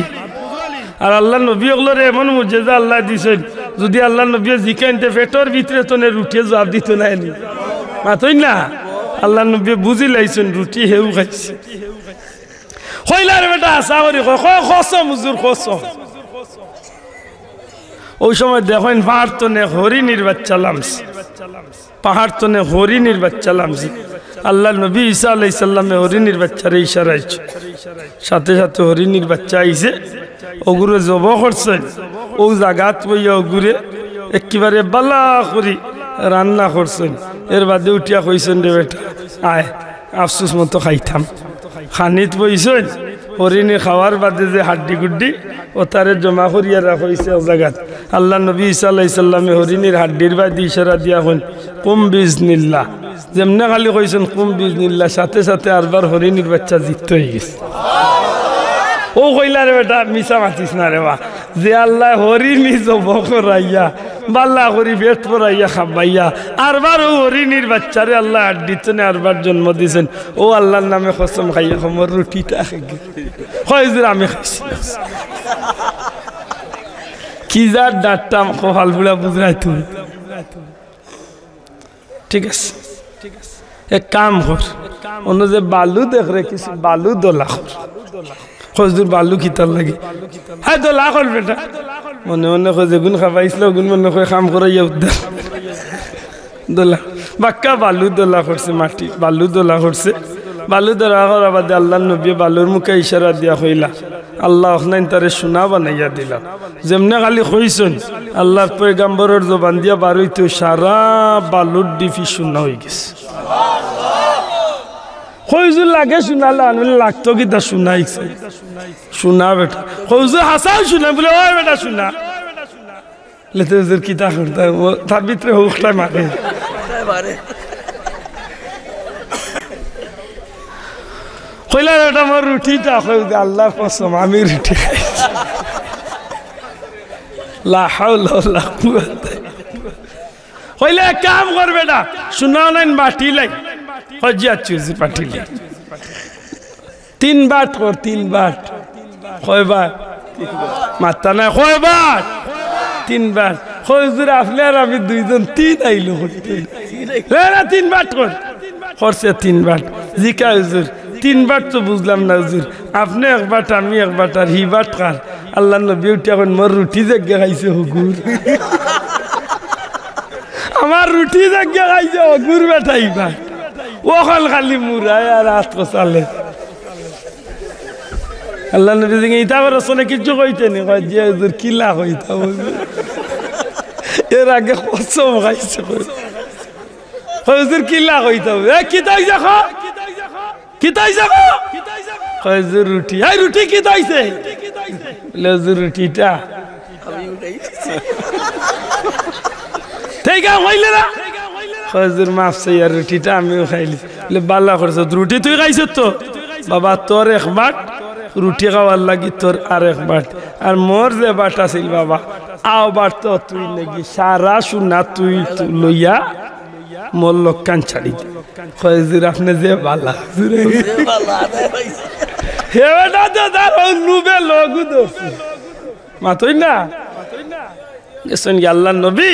আর আল্লাহ নবী ওগুলোর এমন মুজেজা আল্লাহ দিছেন যদি আল্লাহ নবী জিকাইতে পেটর ভিতরে তো রুটি জবাব দিত না এনি মাতই না আল্লাহ নবী বুঝি লাইছেন রুটি হেউ খাইছে হইলার বেটা আশা করি কসম হুজুর কসম ওই সময় দেখেন পাহাড় তনে হরিণীর বাচ্চা লামছে আল্লাহ নবী ঈসা আলাইহিস সালামে হরিণীর বাচ্চারে ইশারা আইছে সাথে সাথে হরিণীর বাচ্চা আইছে ওগুরে জব করছেন ও জাগাত বইয়া ওগুরে একেবারে বালা করি রান্না করছেন এর বাদে উঠিয়া কইছেন রে বেটা আয় আফসোস মতো খাইতাম খানিত বইছেন হরিণী খাওয়ার বাদে যে হাড্ডি গুড্ডি ও তারে জমা করিয়া রাখছে জায়গাত আল্লাহ নবী ঈসা আলাইহিস সালামে হরিণীর হাড্ডির বাদে ইশারা দিয়া হন কুম বিজনিল্লাহ যেমনে খালি কইছেন কুম বিজনিল্লাহ সাথে সাথে আরবার হরিণীর বাচ্চা জিততে হয়ে গেছে ও কইলা রে বেটা মিশা মাতিস না রে বা যে আল্লাহ হরিণী জব করাইয়া বাল্লা করি পেট পরাইয়া খাবাইয়া আরবার ও হরিণীর বাচ্চারে আল্লাহ হাড্ডিতে আরবার জন্ম দিয়েছেন ও আল্লাহর নামে কসম খাইয়া খমর রুটিটা হয় আমি খাইছি কি যার ডাটতাম কপাল বুড়া বুঝরাই তুমি ঠিক আছে এক কাম কর অন্য যে বালু দেখ রে কিছু বালু দোলা খজুর বালু কিতার লাগে হ্যাঁ দোলা কর বেটা মনে মনে খোঁজে গুণ খাবাইছিল গুণ মনে করে কাম করাইয়া উদ্ধার দোলা বাক্কা বালু দোলা করছে মাটি বালু দোলা করছে বালু দোলা করার বাদে আল্লাহ নবী বালুর মুখে ইশারা দিয়া কইলা আল্লাহ ওখানে তারে সোনা বানাইয়া দিলা যেমনে খালি কইছেন আল্লাহর পয়গাম্বরের জবান দিয়া বারইতো সারা বালুর ডিফি সোনা হয়ে গেছে হইজুর লাগে শোনালে আনলে লাগতো কি তা শোনাইছে শোনা বেটা হইজুর হাসাও শোনা বলে ওই বেটা শোনা লেতে হুজুর কি তা করতে তার ভিতরে হুকটাই মারে কইলা বেটা আমার রুটিটা কই আল্লাহর কসম আমি রুটি খাইছি লা হাওলা ওয়ালা কুওয়াতা হইলে কাম করবে না শুনাও নাই বাটি লাই হজিয়া চুজি পাঠিলে 3 বাট কর 3 বাট কয়বার মাথা না কয়বার 3 বার হুজুর আপনি আর আমি দুইজন 3 আইলো না 3 বাট কর করছে 3 বাট জিকা হুজুর 3 বাট তো বুঝলাম না হুজুর আপনি এক বাট আমি এক বাট আর হি বাট কার আল্লাহ নবী উঠে এখন মোর রুটি জাগে খাইছে হুজুর আমার রুটি জাগে খাইছে হুজুর বেটাই বাট ওখান খালি মুরায় আর হাত কসালে আল্লাহ নবী জিগে ইতা করে শুনে কিছু কইতে নি কয় যে হুজুর কিলা কইতা এর আগে কসম খাইছে হুজুর কিলা কইতা এ কি তাই দেখো কি তাই দেখো হুজুর রুটি এই রুটি কি তাইছে বলে হুজুর রুটিটা আমি উঠাইছি ঠিক আছে হইলে না হুজুর মাফ চাই আর রুটিটা আমিও খাইলি বলে বালা করছ রুটি তুই খাইছ তো বাবা তোর এক বাট রুটি খাওয়ার লাগি তোর আর এক বাট আর মোর যে বাট আছিল বাবা আও বাট তো তুই নাকি সারা শুনা তুই লইয়া মোর লোক কান ছাড়ি হুজুর আপনি যে বালা হে বেটা তো তার নুবে লগু দোস মাতই না গেছেন কি আল্লাহ নবী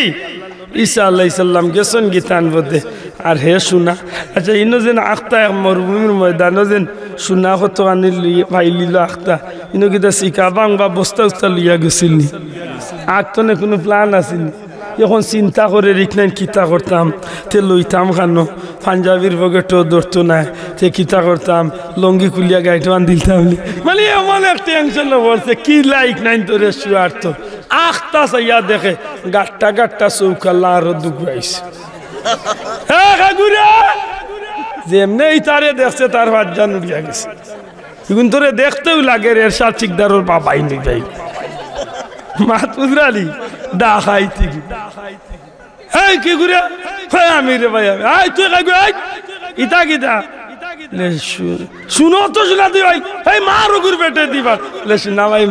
ঈসা আলাইহিস সালাম গেছেন গীতান বদে আর হে শুনা আচ্ছা ইনো যেন আখতা মরুভূমির ময়দানও যেন শুনা কত আনি পাইলিল আখতা ইনো কিতা শিকা বাংবা বস্তা উস্তা লইয়া গেছিল আখতনে কোনো প্ল্যান আসেনি এখন চিন্তা করে রিখনাইন কিতা করতাম তে লইতাম খানো পাঞ্জাবির পকেটও ধরতো না তে কিতা করতাম লঙ্গি খুলিয়া গাইটো আন দিলতাম মানে এমন এক টেনশন পড়ছে কি লাইক নাইন তোরে শুয়ার তো আখতা চাইয়া দেখে গাট্টা গাট্টা চৌকাল্লা আরো দুগুয়াইছে যেমনে তারে দেখছে তার বাচ্চা নুড়িয়া গেছে এখন তোরে দেখতেও লাগে এর সাথ শিকদারোর বাবাই নি যাই মাতুজরালি দা খাইতি এই কি গুরে আমি রে ভাই আই তুই কাই ইতা কিতা লে শুনো তো শোনা দি ভাই এই মারো গুর বেটে দিবা লে না ভাই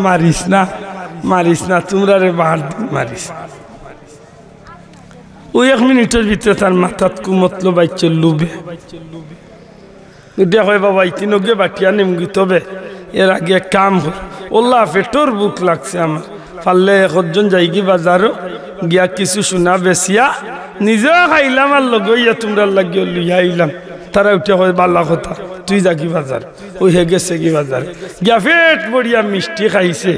মারিস না তোমরা রে বাহার মারিস ওই 1 মিনিটের ভিতরে তার মাথাত কুমতলো বাইচ্ছে লুবে উঠে হয় বাবা ইতিনগে বাটিয়া নিমগি তবে এর আগে কাম কর ওল্লা পেটোর বুক লাগছে আমার পারলে একজন যাইগি বাজারও গিয়া কিছু সোনা বেচিয়া নিজেও খাইলাম আর লগইয়া তোমরা লাগিয়ে লইয়া আইলাম তারা উঠে হয় বালা কথা তুই যাকি বাজার ওই হে গেছে কি বাজার গিয়া পেট বড়িয়া মিষ্টি খাইছে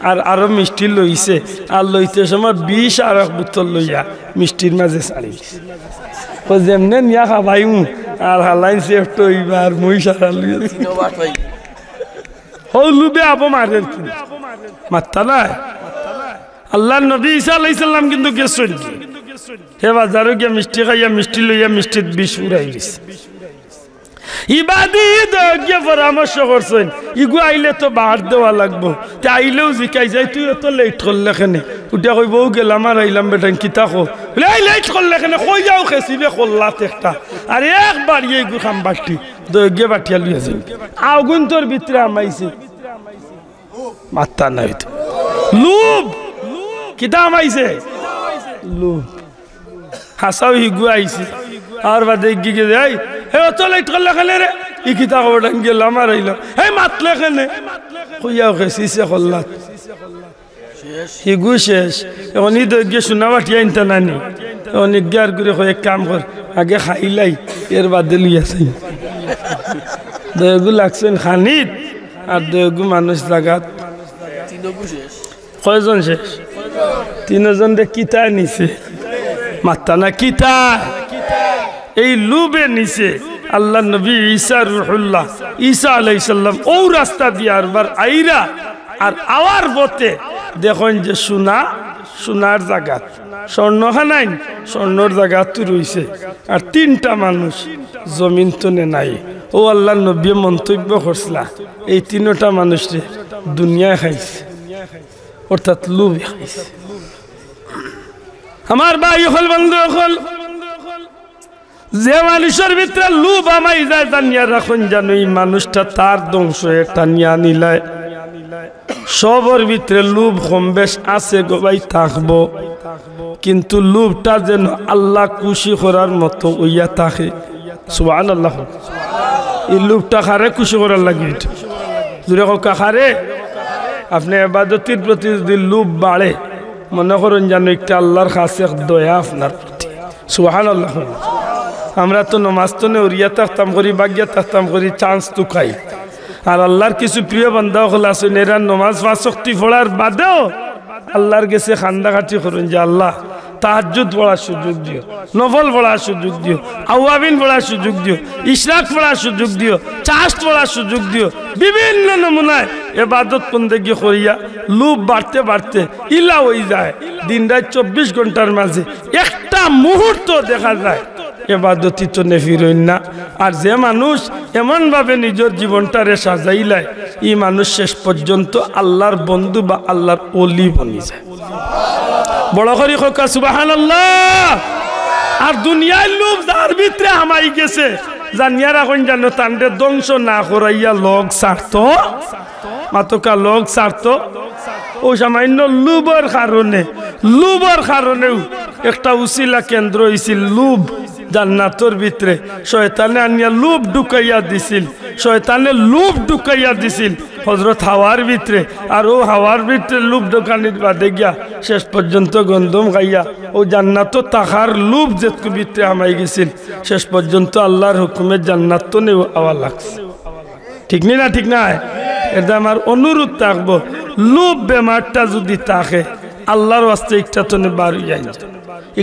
আর আরো মিষ্টি লইছে আর লইতে সময় 20 আর 1 বোতল লইয়া মিষ্টির মাঝে ছাড়ি ও যেমনে নিয়া খাবাই আর হালাইন সেফট হইবার মই সারা লইছি হো লুবে আবো মারের কি মাত্তা না আল্লাহ নবী ঈসা আলাইহিস সালাম কিন্তু গেছেন হে বাজারে গিয়া মিষ্টি খাইয়া মিষ্টি লইয়া মিষ্টির বিষ উড়াই দিছে ইবাদি দগে পরামর্শ করছেন ইগু আইলে তো বাহার দেওয়া লাগবো তে আইলেও জিকাই যাই তুই তো লেট করলে কেনে উঠা কই বউ গেলাম আর আইলাম বেটান কিতা কো বলে এই লেট করলে কেনে কই যাও খেসিবে কল্লাত একটা আর একবার ইগু খাম বাটি দগে বাটিয়া লইয়া যাই আগুন তোর ভিতরে আমাইছে মাত্তা নাই তো লুব কিতা আমাইছে লুব হাসাও ইগু আইছে আর বাদে গিয়ে যাই হে তো লেট করলে কেনে রে ই কিতা খবর গেলাম আর আইলাম হে মাতলে কেনে কইয়াও খেসিছে কল্লাত হিগু শেষ এখন ই দগে শোনা বাটিয়া ইনতা নানি এখন ইগার করে কয়েক কাম কর আগে খাইলাই এর বাদে লইয়া চাই দগু লাগছেন খানিত আর দগু মানুষ জাগাত কয়জন শেষ 3 জন দে কিতা নিছে মাত্তা না কিতা এই লুবে নিছে আল্লাহ নবী ঈসা রুহুল্লাহ ঈসা আলাইহিস সালাম ও রাস্তা দিয়ার বার আইরা আর আওয়ার পথে দেখুন যে সোনার জায়গাত স্বর্ণখানাইন স্বর্ণর জায়গাত রইছে আর 3টা মানুষ জমিন তনে নাই ও আল্লাহ নবী মন্তব্য করছলা এই 3টা মানুষরে দুনিয়া খাইছে অর্থাৎ লোভ খাইছে আমার ভাই হল বন্ধু হল যে মানুষের ভিতরে লোভ আমাই যায় জানিয়া রাখুন জানো এই মানুষটা তার ধ্বংস টানিয়া নিলায় সবর ভিতরে লোভ কম বেশ আছে গো ভাই থাকবো, কিন্তু লোভটা যেন আল্লাহ খুশি করার মতো ওইয়া থাকে। সুবহানাল্লাহ। এই লোভটা খারে খুশি করার লাগে, জুড়ে কাখারে আপনি ইবাদতের প্রতি যদি লোভ বাড়ে, মনে করেন যেন একটা আল্লাহর কাছে দয়া আপনার প্রতি। সুবহানাল্লাহ। আমরা তো নমাজ তো নেউরিয়া থাকতাম করি, বাগিয়া থাকতাম করি, চান্স তো খাই। আর আল্লাহর কিছু প্রিয় বান্দা হল আছেন, এরা নমাজ পাঁচ ওয়াক্ত পড়ার বাদেও আল্লাহর কাছে খান্দাকাটি করুন যে আল্লাহ তাহাজ্জুদ পড়ার সুযোগ দিও, নফল পড়ার সুযোগ দিও, আওয়াবিন পড়ার সুযোগ দিও, ইশরাক পড়ার সুযোগ দিও, চাষ্ট পড়ার সুযোগ দিও। বিভিন্ন নমুনায় ইবাদত বন্দেগী করিয়া লোভ বাড়তে বাড়তে ইলা হয়ে যায়। দিন রাত 24 ঘন্টার মাঝে একটা মুহূর্ত দেখা যায় ইবাদতই তো নেফিরইন না। আর যে মানুষ এমনভাবে নিজের জীবনটারে সাজাইলায়, এই মানুষ শেষ পর্যন্ত আল্লাহর বন্ধু বা আল্লাহর ওলি বনি যায়। বড় করি খোকা সুবহানাল্লাহ। আর দুনিয়ার লোভ যার ভিতরে হামাই গেছে, জানিয়া রাখুন জানো তান্ডে ধ্বংস না করাইয়া লোক স্বার্থ মাতকা লোক স্বার্থ ও সামান্য লোভের কারণেও একটা উসিলা কেন্দ্র হয়েছিল লোভ। জান্নাতর ভিতরে শয়তানে আনিয়া লোভ ঢুকাইয়া দিছিল, শয়তানে লোভ ঢুকাইয়া দিছিল হযরত হাওয়ার ভিতরে। আর ও হাওয়ার ভিতরে লোভ ঢুকানির বাদে গিয়া শেষ পর্যন্ত গন্ধম খাইয়া ও জান্নাত তাহার লোভ যেটুকু ভিতরে আমাই গেছিল, শেষ পর্যন্ত আল্লাহর হুকুমে জান্নাত তো নেও আওয়া লাগছে। ঠিক না ঠিক না? এটা আমার অনুরোধ থাকবো, লোভ বেমারটা যদি থাকে আল্লাহর ওয়াস্তে একটা তো বাড়ি যাই,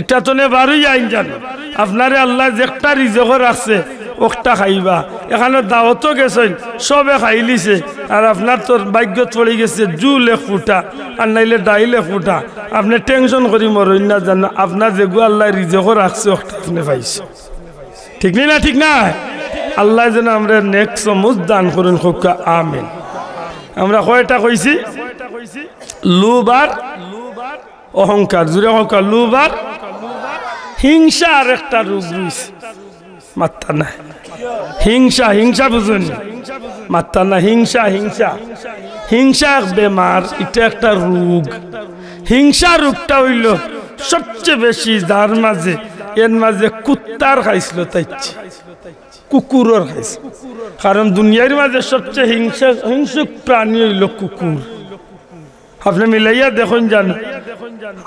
একটা তো বাড়ি যাই জানো। আপনারে আল্লাহ যেটা রিজক রাখছে ওটা খাইবা। এখানে দাওয়াতও গেছেন, সবে খাইলিছে, আর আপনার তোর ভাগ্যত পড়ে গেছে জুল এক ফুটা আর নাইলে ডাইল এক ফুটা। আপনি টেনশন করি মরইন না জানো, আপনার যেগু আল্লাহ রিজক রাখছে ওটা আপনি পাইছে। ঠিক না ঠিক না? আল্লাহ যেন আমরা নেক সমুজ দান করুন খোকা, আমিন। আমরা কয়টা কইছি? লোভ আর অহংকার, জুড়ে অহংকার, লোভ আর হিংসা। আর একটা রোগ রয়েছে, মাত্রা না হিংসা। হিংসা বুঝুন, মাত্রা না হিংসা। হিংসা এক বেমার, এটা একটা রোগ। হিংসা রোগটা হইল সবচেয়ে বেশি যার মাঝে, এর মাঝে কুত্তার খাইছিল তাইছে, কুকুরের খাইছে। কারণ দুনিয়ার মাঝে সবচেয়ে হিংসুক প্রাণী হইল কুকুর। আপনি মিলাইয়া দেখুন জানো,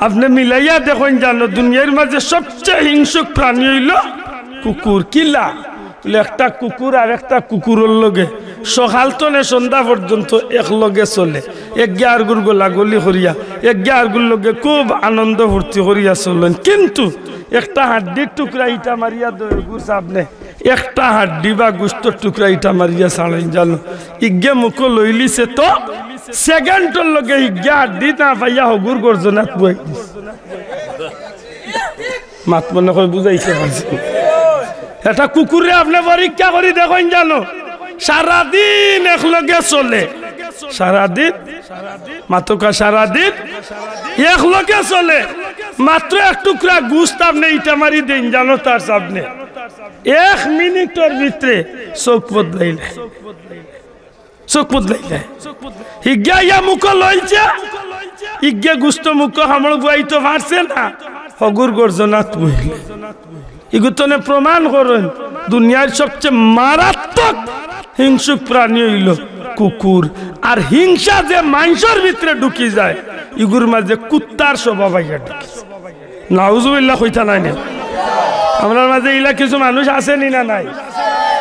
আপনি মিলাইয়া দেখুন জানো, দুনিয়ার মাঝে সবচেয়ে হিংসুক প্রাণী হইল কুকুর। কিলা একটা কুকুর আর একটা কুকুরের লগে সকাল তনে সন্ধ্যা পর্যন্ত এক লগে চলে, এক গিয়ারগুর গোলাগুলি করিয়া, এক গিয়ারগুর লগে খুব আনন্দ ফুর্তি করিয়া চলেন। কিন্তু একটা হাড্ডির টুকরা ইটা মারিয়া দৈগুর সামনে একটা হাড্ডি বা গুস্তর টুকরা ইটা মারিয়া ছাড়েন জানো, ইগে মুখ লইলিছে তো সেকেন্ডর লগে ইগে হাড্ডি না পাইয়া হগুর গর্জনাত বই মাত মনে করে বুঝাইছে পারছি। এটা কুকুরে আপনি পরীক্ষা করি দেখেন জানো, সারাদিন একলগে চলে, সারাদিন মাতকা সারাদিন একলগে চলে, মাত্র এক টুকরা গুস্ত আপনি ইটা মারি দেন জানো, তার সামনে 1 মিনিটের ভিতরে চোখ বদলাইলে, চোখ বদলাইলে ইজ্ঞা ইয়া মুখ লইছে, ইজ্ঞা গুস্ত মুখ হামড় গুয়াইতে পারছে না, হগুর গর্জনাত বইলে। এগুতনে প্রমাণ করেন দুনিয়ার সবচেয়ে মারাত্মক হিংসুক প্রাণী হইল কুকুর। আর হিংসা যে মানুষের ভিতরে ঢুকি যায়, ইগুর মাঝে কুত্তার স্বভাব আইয়া ঢুকি। নাউজুবিল্লাহ কইতা নাই না? আমরা মাঝে ইলা কিছু মানুষ আসেনি না নাই?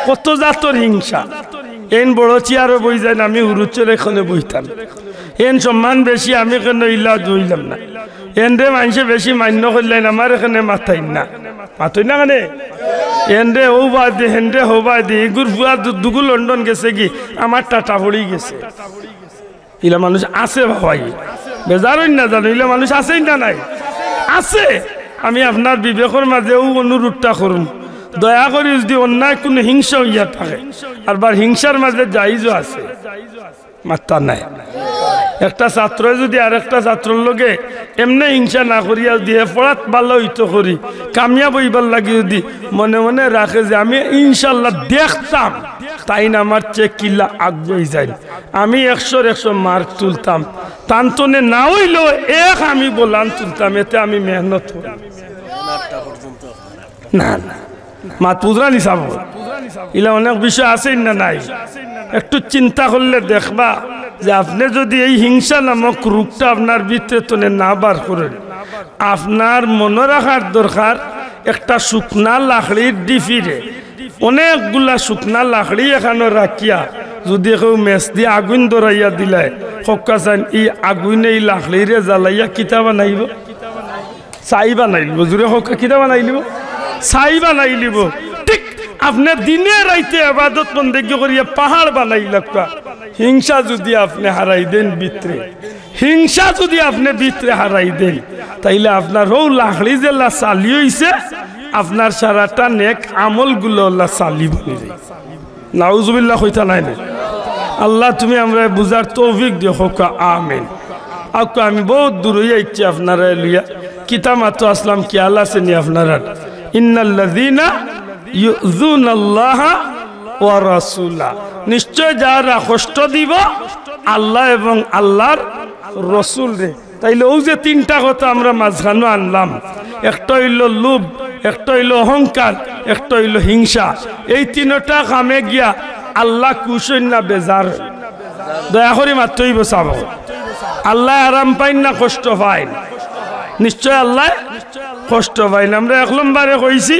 কত জাতর হিংসা। এন বড় চেয়ারও বই যায় না, আমি হুরুচের এখানে বইতাম। এন সম্মান বেশি, আমি কেন ইলা দইলাম না। এন রে মানুষে বেশি মান্য করলেন, আমার এখানে মাথাই না, মাথই না কেন? এন রে ও বাদে হেন রে হো বাদে এগুর ফুয়া দুগু লন্ডন গেছে কি, আমার টাটা পড়ি গেছে। ইলা মানুষ আছে ভাই, বেজারই না জানো, ইলা মানুষ আছেই না নাই? আছে। আমি আপনার বিবেকের মাঝেও অনুরোধটা করুন, দয়া করে যদি অন্যায় কোনো হিংসা হইয়া থাকে, আর বার হিংসার মাঝে জাইজও আছে, মাত্রা নাই। একটা ছাত্র যদি আর একটা ছাত্রর লগে এমনি হিংসা না করিয়া দিয়ে পড়াত ভালো হইতো করি, কামিয়াব হইবার লাগে যদি মনে মনে রাখে যে আমি ইনশাল্লাহ দেখতাম তাই না আমার চেয়ে কিল্লা আগুই যাই আমি 100 মার্ক তুলতাম তান্তনে না হইল এক আমি বলান তুলতাম এতে আমি মেহনত করি না না মাত পুজরা নিসাব ইলা অনেক বিষয় আছে না নাই একটু চিন্তা করলে দেখবা যে আপনি যদি এই হিংসা নামক রূপটা আপনার ভিতরে তনে না বার করেন আপনার মনে রাখার দরকার একটা শুকনা লাকড়ির ডিফিরে অনেকগুলা শুকনা লাকড়ি এখানে রাখিয়া যদি কেউ মেস দিয়ে আগুন ধরাইয়া দিলায় হকা চান এই আগুনে এই লাকড়িরে জ্বালাইয়া কিতা বানাইব চাই বানাইলিব জোরে হকা কিতা বানাইলিব চাই বানাইলিব ঠিক আপনি দিনে রাইতে আবাদত বন্দেগী করিয়া পাহাড় বানাই লাগবা হিংসা যদি আপনি হারাই দেন ভিতরে হিংসা যদি আপনি ভিতরে হারাই দেন তাইলে আপনার ও লাকড়ি যে চালি হইছে আপনার সারাটা নেক আমলগুলো আল্লাহ চালি বলে যায় নাউজুবিল্লাহ কইতা নাই না আল্লাহ তুমি আমরা বুঝার তৌফিক দিও হোকা আমিন আক আমি বহুত দূর হইয়া ইচ্ছি আপনারা লইয়া কিতাব মাত্র আসলাম কি আল্লাহ সে নি আপনারা ইন্নাল্লাযীনা ইউযুনাল্লাহা ওয়া রাসূলা নিশ্চয় যারা কষ্ট দিব আল্লাহ এবং আল্লাহর রাসূল রে তাইলে ও যে তিনটা কথা আমরা মাঝখানে আনলাম একটা হইল লোভ একটা হইল অহংকার একটা হইল হিংসা এই তিনটা কামে গিয়া আল্লাহ কুশন না বেজার দয়া করে মাত্রই বসাব আল্লাহ আরাম পাইন না কষ্ট পাইন নিশ্চয় আল্লাহ কষ্ট পাইন আমরা 1 নম্বরে কইছি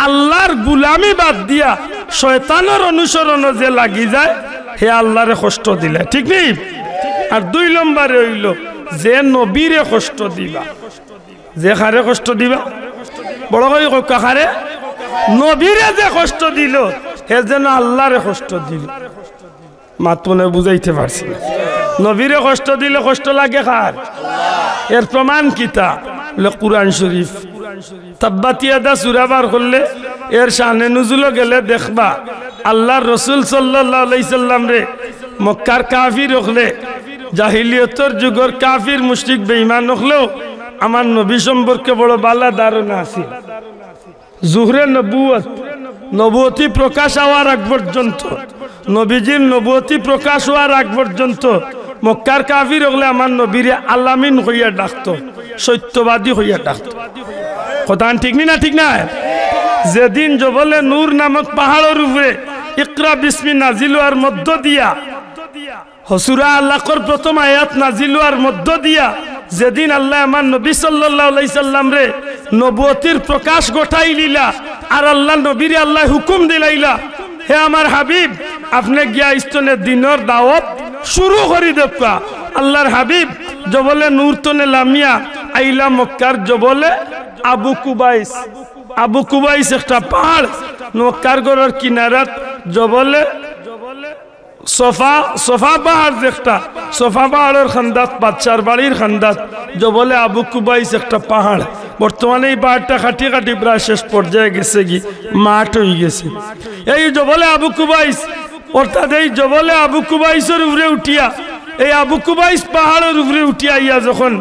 আল্লাহর গুলামি বাদ দিয়া শয়তানের অনুসরণ যে লাগি যায় হে আল্লাহরে কষ্ট দিলে ঠিক নেই আর 2 নম্বরে হইল যে নবীরে কষ্ট দিবা যে খারে কষ্ট দিবা বড় করে কাকারে নবীরে যে কষ্ট দিল হে যেন আল্লাহরে কষ্ট দিল মাতনে বুঝাইতে পারছি নবীরে কষ্ট দিলে কষ্ট লাগে কার এর প্রমাণ কিতা কুরআন শরীফ তাব্বাত ইয়াদা সূরা বার করলে এর শানে নুজুল গেলে দেখবা আল্লাহর রাসূল সাল্লাল্লাহু আলাইহি সাল্লাম রে মক্কার কাফির হলে জাহিলিয়তের যুগের কাফির মুশরিক বেঈমান হলেও আমার নবী সম্পর্কে বড় বালা ধারণা আছে জুহরে নবুয়তি প্রকাশ হওয়ার আগ পর্যন্ত নবীজির নবুয়তি প্রকাশ হওয়ার আগ পর্যন্ত মক্কার কাফির হলে আমার নবীরে আলামিন হইয়া ডাকতো সত্যবাদী হইয়া ডাকতো কথা ঠিক না ঠিক না যেদিন জবলে নূর নামক পাহাড়ের উপরে ইকরা বিসমি নাজিল হওয়ার মধ্য দিয়া সূরা আলাকের প্রথম আয়াত নাজিল হওয়ার মধ্য দিয়া যেদিন আল্লাহ আমার নবী সাল্লাল্লাহু আলাইহি সাল্লাম রে নবুয়তির প্রকাশ ঘটাই লিলা আর আল্লাহ নবীরে আল্লাহ হুকুম দিলাইলা হে আমার হাবিব আপনি গিয়া ইস্তনে দিনের দাওয়াত শুরু করি দেবকা আল্লাহর হাবিব জবলে নূর তনে লামিয়া আইলা মক্কার জবলে আবু কুবাইস একটা পাহাড় মক্কার গড়ের কিনারাত জবলে সোফা পাহাড় একটা সোফা পাহাড়ের খান্দাত বাদশার বাড়ির খান্দাত জবলে আবু কুবাইস একটা পাহাড় বর্তমানে এই পাহাড়টা কাটি কাটি প্রায় শেষ পর্যায়ে গেছে কি মাঠ হয়ে গেছে এই জবলে আবু কুবাইস অর্থাৎ এই জবলে আবু কুবাইসের উপরে উঠিয়া এই আবু কুবাইস পাহাড়ের উপরে উঠিয়া ইয়া যখন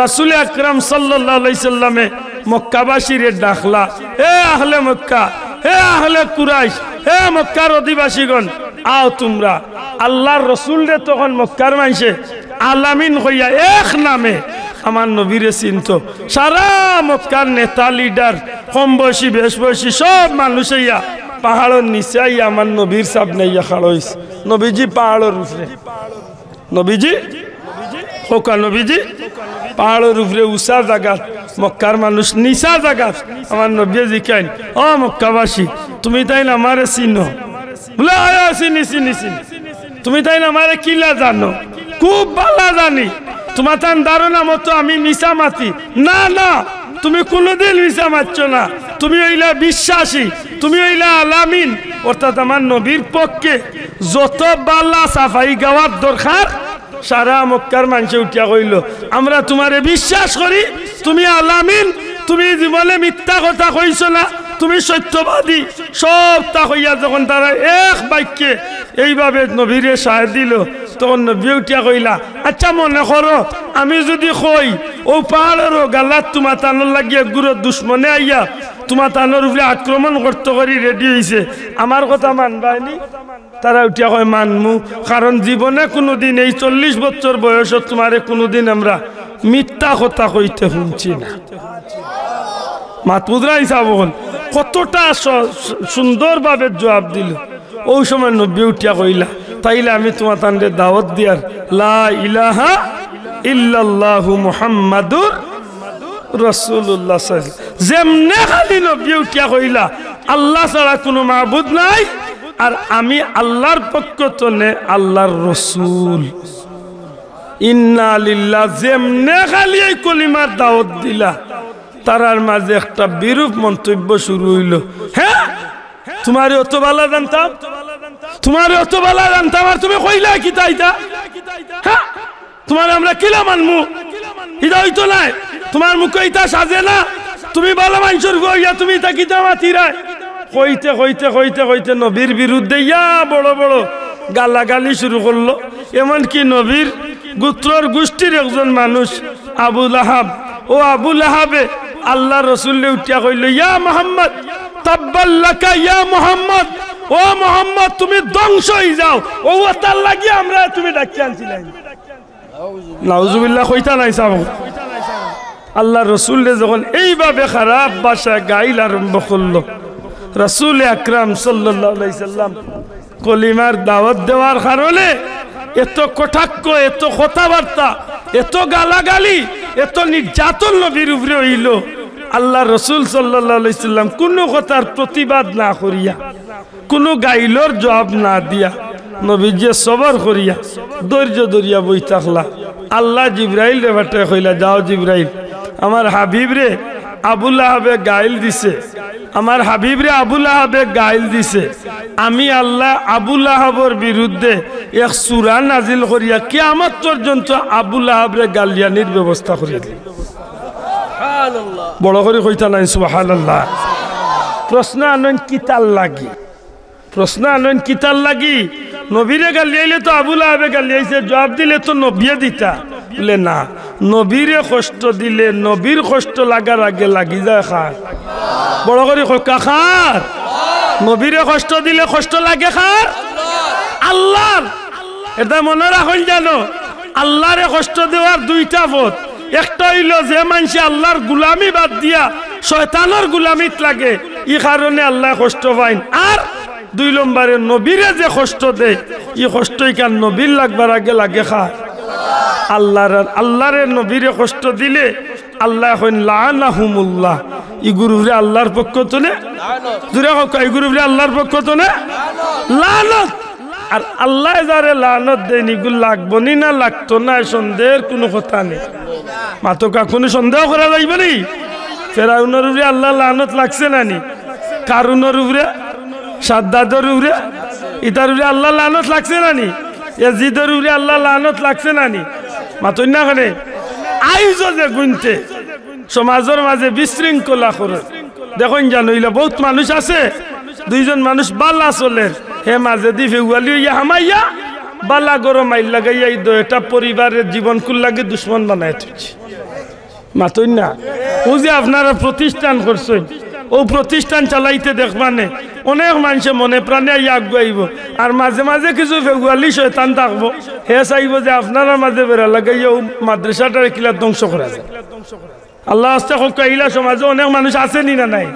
রাসূল আকরাম সাল্লাল্লাহু আলাইহি সাল্লামে মক্কাবাসীরে ডাকলা হে আহলে মক্কা হে আহলে কুরাইশ হে মক্কার অধিবাসীগণ আও তোমরা আল্লাহর রাসূল রে তখন মক্কার মানুষে আলামিন হইয়া এক নামে আমার নবীরে চিনত সারা মক্কার নেতা লিডার কম বয়সী বেশ বয়সী সব মানুষ ইয়া পাহাড়ের নিচে আইয়া আমার নবীর সামনে ইয়া খাড়া হইছে নবীজি পাহাড়ের উপরে নবীজি ওকা নবীজি পাহাড়ের উপরে উঁচা জায়গাত মক্কার মানুষ নিচা জায়গাত আমার নবী জিকাইন ও মক্কাবাসী তুমি তাই না আমারে চিনো বলে চিনি চিনি চিনি তুমি তাই না আমারে কিলা জানো খুব ভালো জানি তোমার তার ধারণা মতো আমি মিশা মাতি না না তুমি কোনোদিন মিশা মারছ না তুমি হইলা বিশ্বাসী তুমি হইলা আলামিন অর্থাৎ আমার নবীর পক্ষে যত বাল্লা সাফাই গাওয়ার দরকার সারা মক্কার মানুষে উঠিয়া কইল আমরা তোমারে বিশ্বাস করি তুমি আলামিন তুমি জীবনে মিথ্যা কথা কইছ না তুমি সত্যবাদী সব তা হইয়া যখন তারা এক বাক্যে এইভাবে নবীরে সাহায্য দিল তখন নবী উঠিয়া কইলা আচ্ছা মনে করো আমি যদি কই ও পাহাড়েরও গালাত তোমার তানোর লাগিয়ে গুরু দুশ্মনে আইয়া তোমার তানোর উপরে আক্রমণ করতে করি রেডি হয়েছে আমার কথা মানবাইনি তারা উঠিয়া কয় মানমু, কারণ জীবনে কোনোদিন এই 40 বছর বয়সত তোমারে কোনোদিন আমরা মিথ্যা কথা কইতে শুনছি না। মাতবুদরা হিসাব হল কতটা সুন্দরভাবে জবাব দিল। ওই সময় নবী উঠিয়া কইলা তাইলে আমি তোমার তান্ডে দাওয়াত দিয়ার লা ইলাহা ইল্লাল্লাহু মুহাম্মাদুর রাসূলুল্লাহ যেমনে খালি নবী উঠিয়া কইলা আল্লাহ ছাড়া কোনো মাবুদ নাই আর আমি আল্লাহর পক্ষ তনে আল্লাহর রসুল ইন্না লিল্লাহ যেমনে খালি এই কলিমার দাওয়াত দিলা তারার মাঝে একটা বিরূপ মন্তব্য শুরু হইল। হ্যাঁ তোমারে অত ভালো জানতাম, তোমারে অত ভালো জানতাম আর তুমি কইলা কি তাইতা? হ্যাঁ তোমার আমরা কিলা মানমু? ইটা হইতো নাই, তোমার মুখে ইটা সাজে না, তুমি ভালো মানুষের গইয়া তুমি তা কিতা মাতিরায় কইতে কইতে কইতে কইতে নবীর বিরুদ্ধে ইয়া বড় বড় গালাগালি শুরু করলো। এমনকি নবীর গোত্রর গোষ্ঠীর একজন মানুষ আবু লাহাব, ও আবু লাহাবে আল্লাহ রসুল্লে উঠিয়া কইল ইয়া মুহাম্মদ তাব্বাল্লাকা ইয়া মুহাম্মদ, ও মুহাম্মদ তুমি ধ্বংস হয়ে যাও, ও তার লাগি আমরা তুমি ডাকি আনছিলাম। নাউজুবিল্লাহ কইতা নাই সাব। আল্লাহ রসুল্লে যখন এইভাবে খারাপ ভাষায় গাইল আরম্ভ করলো, রাসূল আকরাম সাল্লাল্লাহু আলাইহি সাল্লাম কলিমার দাওয়াত দেওয়ার কারণে এত কটাক্ষ, এত কথাবার্তা, এত গালাগালি, এত নির্যাতন নবীর উপরে হইল। আল্লাহ রসুল সাল্লাল্লাহু আলাইহি সাল্লাম কোনো কথার প্রতিবাদ না করিয়া, কোনো গাইলর জবাব না দিয়া নবী যে সবর করিয়া ধৈর্য ধরিয়া বই থাকলা। আল্লাহ জিব্রাইল রে বাটে কইলা যাও জিব্রাইল আমার হাবিব রে আবু লাহাবে গাইল দিছে, আমার হাবিব রে আবু লাহাবে গাইল দিছে, আমি আল্লাহ আবু লাহাবর বিরুদ্ধে এক সূরা নাজিল করিয়া কিয়ামত পর্যন্ত আবু লাহাবরে গালিয়ানির ব্যবস্থা করিয়া দিই। সুবহানাল্লাহ, বড় করে কইতা নাই সুবহানাল্লাহ। প্রশ্ন আনন কিতাল লাগি, প্রশ্ন আনন কিতাল লাগি, নবীরে গালিয়াইলে তো আবু লাহাবে গালিয়াইছে, জবাব দিলে তো নবিয়ে দিতা। বলে না, নবীরে কষ্ট দিলে নবীর কষ্ট লাগার আগে লাগি যায় খার। বড় করে কাখার নবীরে কষ্ট দিলে কষ্ট লাগে খার আল্লাহর। এটা মনে রাখুন জানো, আল্লাহরে কষ্ট দেওয়ার দুইটা পথ। একটা হইল যে মানুষ আল্লাহর গুলামি বাদ দিয়া শয়তানের গুলামিত লাগে, ই কারণে আল্লাহ কষ্ট পাইন। আর 2 নম্বরে নবীরে যে কষ্ট দেয়, ই কষ্টই কান নবীর লাগবার আগে লাগে খার আল্লাহর। আল্লাহরে নবীরে কষ্ট দিলে আল্লাহ হইন লানাহুমুল্লাহ, ই গুরুরে আল্লাহর পক্ষ তনে জুরে হোক, ই গুরুরে আল্লাহর পক্ষ তনে লানত। আর আল্লাহ যারে লানত দেন ইগুলো লাগবো নি না লাগতো না সন্দেহের কোনো কথা নেই। মাতকা কোনো সন্দেহ করা যাইবে নি? ফেরাউনের উপরে আল্লাহ লানত লাগছে না নি? কারুনের উপরে, সাদ্দাদের উপরে, ইতার উপরে আল্লাহ লানত লাগছে না নি? ইয়াজিদের উপরে আল্লাহ লানত লাগছে না নি? মাতই না করে আইজ যে গুনতে সমাজের মাঝে বিশৃঙ্খলা করে দেখুন জানো, ইলা বহুত মানুষ আছে, 2 জন মানুষ বালা চলের হে মাঝে দি ফেগুয়ালি ইয়া হামাইয়া বালা গরম মাইল লাগাইয়া এই এটা পরিবারের জীবন কুল লাগে দুশ্মন বানায় তুলছে। মাতই না, ও যে আপনারা প্রতিষ্ঠান করছেন, ও প্রতিষ্ঠান চালাইতে দেখবানে অনেক মানুষে মনে প্রাণে আগুয়াইব, আর মাঝে মাঝে কিছু ফেগুয়ালি শয়তান থাকবো, হে চাইব যে আপনারা মাঝে বেড়া লাগাইয়া ও মাদ্রাসাটার কিলা ধ্বংস করা যায়। আল্লাহ আস্তে কাইলা সমাজে অনেক মানুষ আছে নি না নাই?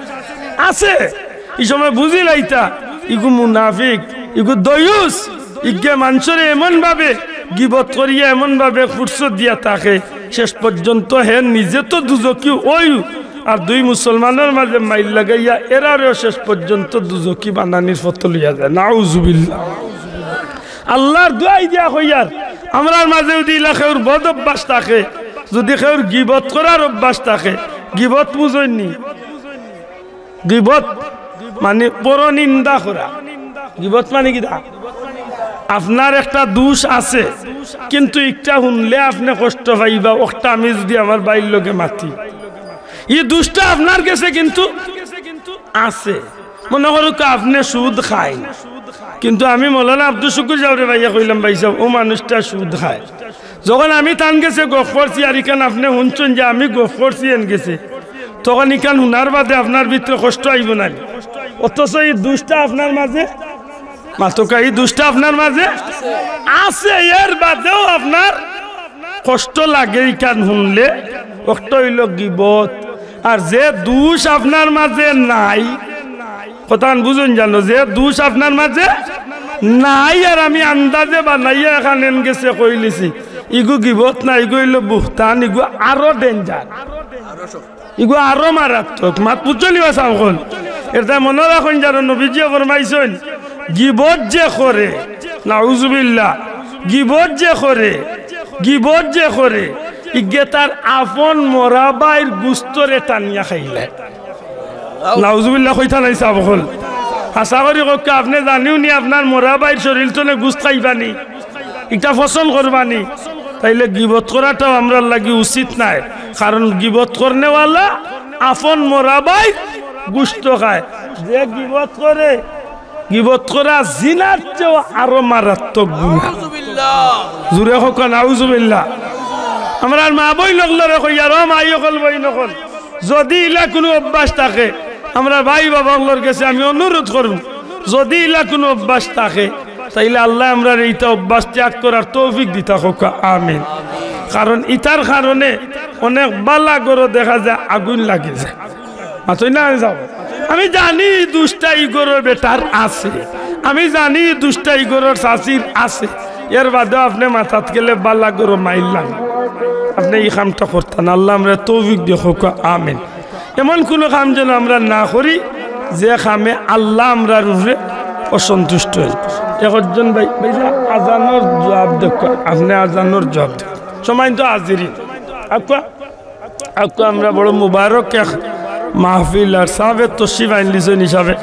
আছে। এই সময় বুঝি লাইতা ইগু মুনাফিক, ইগু দয়ুস, ইগে মানুষের এমন ভাবে গিবত করিয়া এমন ভাবে ফুরসত দিয়া থাকে, শেষ পর্যন্ত হে নিজে তো দুজকি ওই আর 2 মুসলমানের মাঝে মাইল লাগাইয়া এরারও শেষ পর্যন্ত দুজকি বানানির ফটো লইয়া যায়। নাউজুবিল্লাহ। আল্লাহর দোয়াই দিয়া হইয়ার আমরার মাঝে যদি ইলাকার বদ অভ্যাস থাকে, যদি কেউ গিবত করার অভ্যাস থাকে, গিবত বুঝইনি, গিবত মানে পরনিন্দা করা। গিবত মানে কি? আপনার একটা দোষ আছে কিন্তু একটা শুনলে আপনি কষ্ট পাইবা, ওটা আমি যদি আমার বাইর লোকে মাতি, এই দোষটা আপনার কাছে কিন্তু আছে। মনে করো আপনি সুদ খায়, কিন্তু আমি মৌলানা আব্দুল শুকুর যাওরে ভাইয়া কইলাম ভাই সাহেব ও মানুষটা সুদ খায়। যখন আমি তান গেছে গফ করছি আর ইখান আপনি শুনছেন যে আমি গফ করছি এন গেছে, তখন ইখান শুনার বাদে আপনার ভিতরে কষ্ট আইব না, অথচ এই দোষটা আপনার মাঝে মাতকা এই দুষ্টা আপনার মাঝে আছে, এর বাদেও আপনার কষ্ট লাগে কান শুনলে, একটা হইল গিবত। আর যে দোষ আপনার মাঝে নাই, কথা বুঝুন জানো, যে দোষ আপনার মাঝে নাই আর আমি আন্দাজে বানাইয়া এখানে গেছে কইলিছি, ইগু গিবত না, ইগু হইল বুহতান, ইগু আরো ডেঞ্জার, ইগু আরো মারাত্মক। মাত বুঝলি সকল এটা মনে রাখুন জানো, নবীজিও ফরমাইছেন গিবত যে করে, নাউজুবিল্লাহ, গিবত যে করে ইগে তার আপন মরাবাইর গুস্তরে টানিয়া খাইলে। নাউজুবিল্লাহ কইতা নাই সকল। আশা করি কক আপনি জানিও নি আপনার মরাবাইর শরীর তো গুস্ত খাইবানি, এটা পছন্দ করবানি, তাইলে গিবত করাটাও আমরা লাগি উচিত নাই। কারণ গিবত করনেওয়ালা আপন মরাবাই গুস্ত খায়। যে গিবত করে, গিবত করা জিনার চেয়েও আরো মারাত্মক গুনাহ। জুরে হোক নাউজুবিল্লাহ। আমরা মা বই লগলরে কই আর মাই অকল বই নকল, যদি ইলা কোনো অভ্যাস থাকে, আমরা ভাই বাবার কাছে আমি অনুরোধ করব, যদি ইলা কোনো অভ্যাস থাকে তাইলে আল্লাহ আমরা এইটা অভ্যাস ত্যাগ করার তৌফিক দিতা হোক, আমিন। কারণ ইটার কারণে অনেক বালা গরো দেখা যায় আগুন লাগে যায়। মাতই না যাও, আমি জানি দুষ্টা ইগরের বেটার আছে, আমি জানি দুষ্টা ইগরের শাশির আছে, এর বাদেও আপনি মাথাত গেলে বালা গরো মাইলাম, আপনি এই কামটা করতেন। আল্লাহ আমরা তৌফিক দিয়ে হোক, আমিন। এমন কোনো কাম যেন আমরা না করি যে কামে আল্লাহ আমরা রূপে অসন্তুষ্ট হই। একজন ভাই ভাইয়া আজানোর জবাব দেখো, আপনি আজানোর জবাব দেখ সময় তো হাজিরি আপকা আমরা বড় মুবারক মাহফিল আর সাহেব তশরিফ আইনলিছেন হিসাবে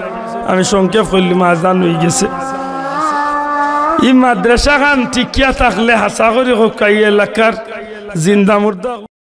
আমি সংক্ষেপ করলাম, আজান হয়ে গেছে। এই মাদ্রাসা খান টিকিয়া থাকলে হাসা করি হোক এই এলাকার জিন্দা মুর্দা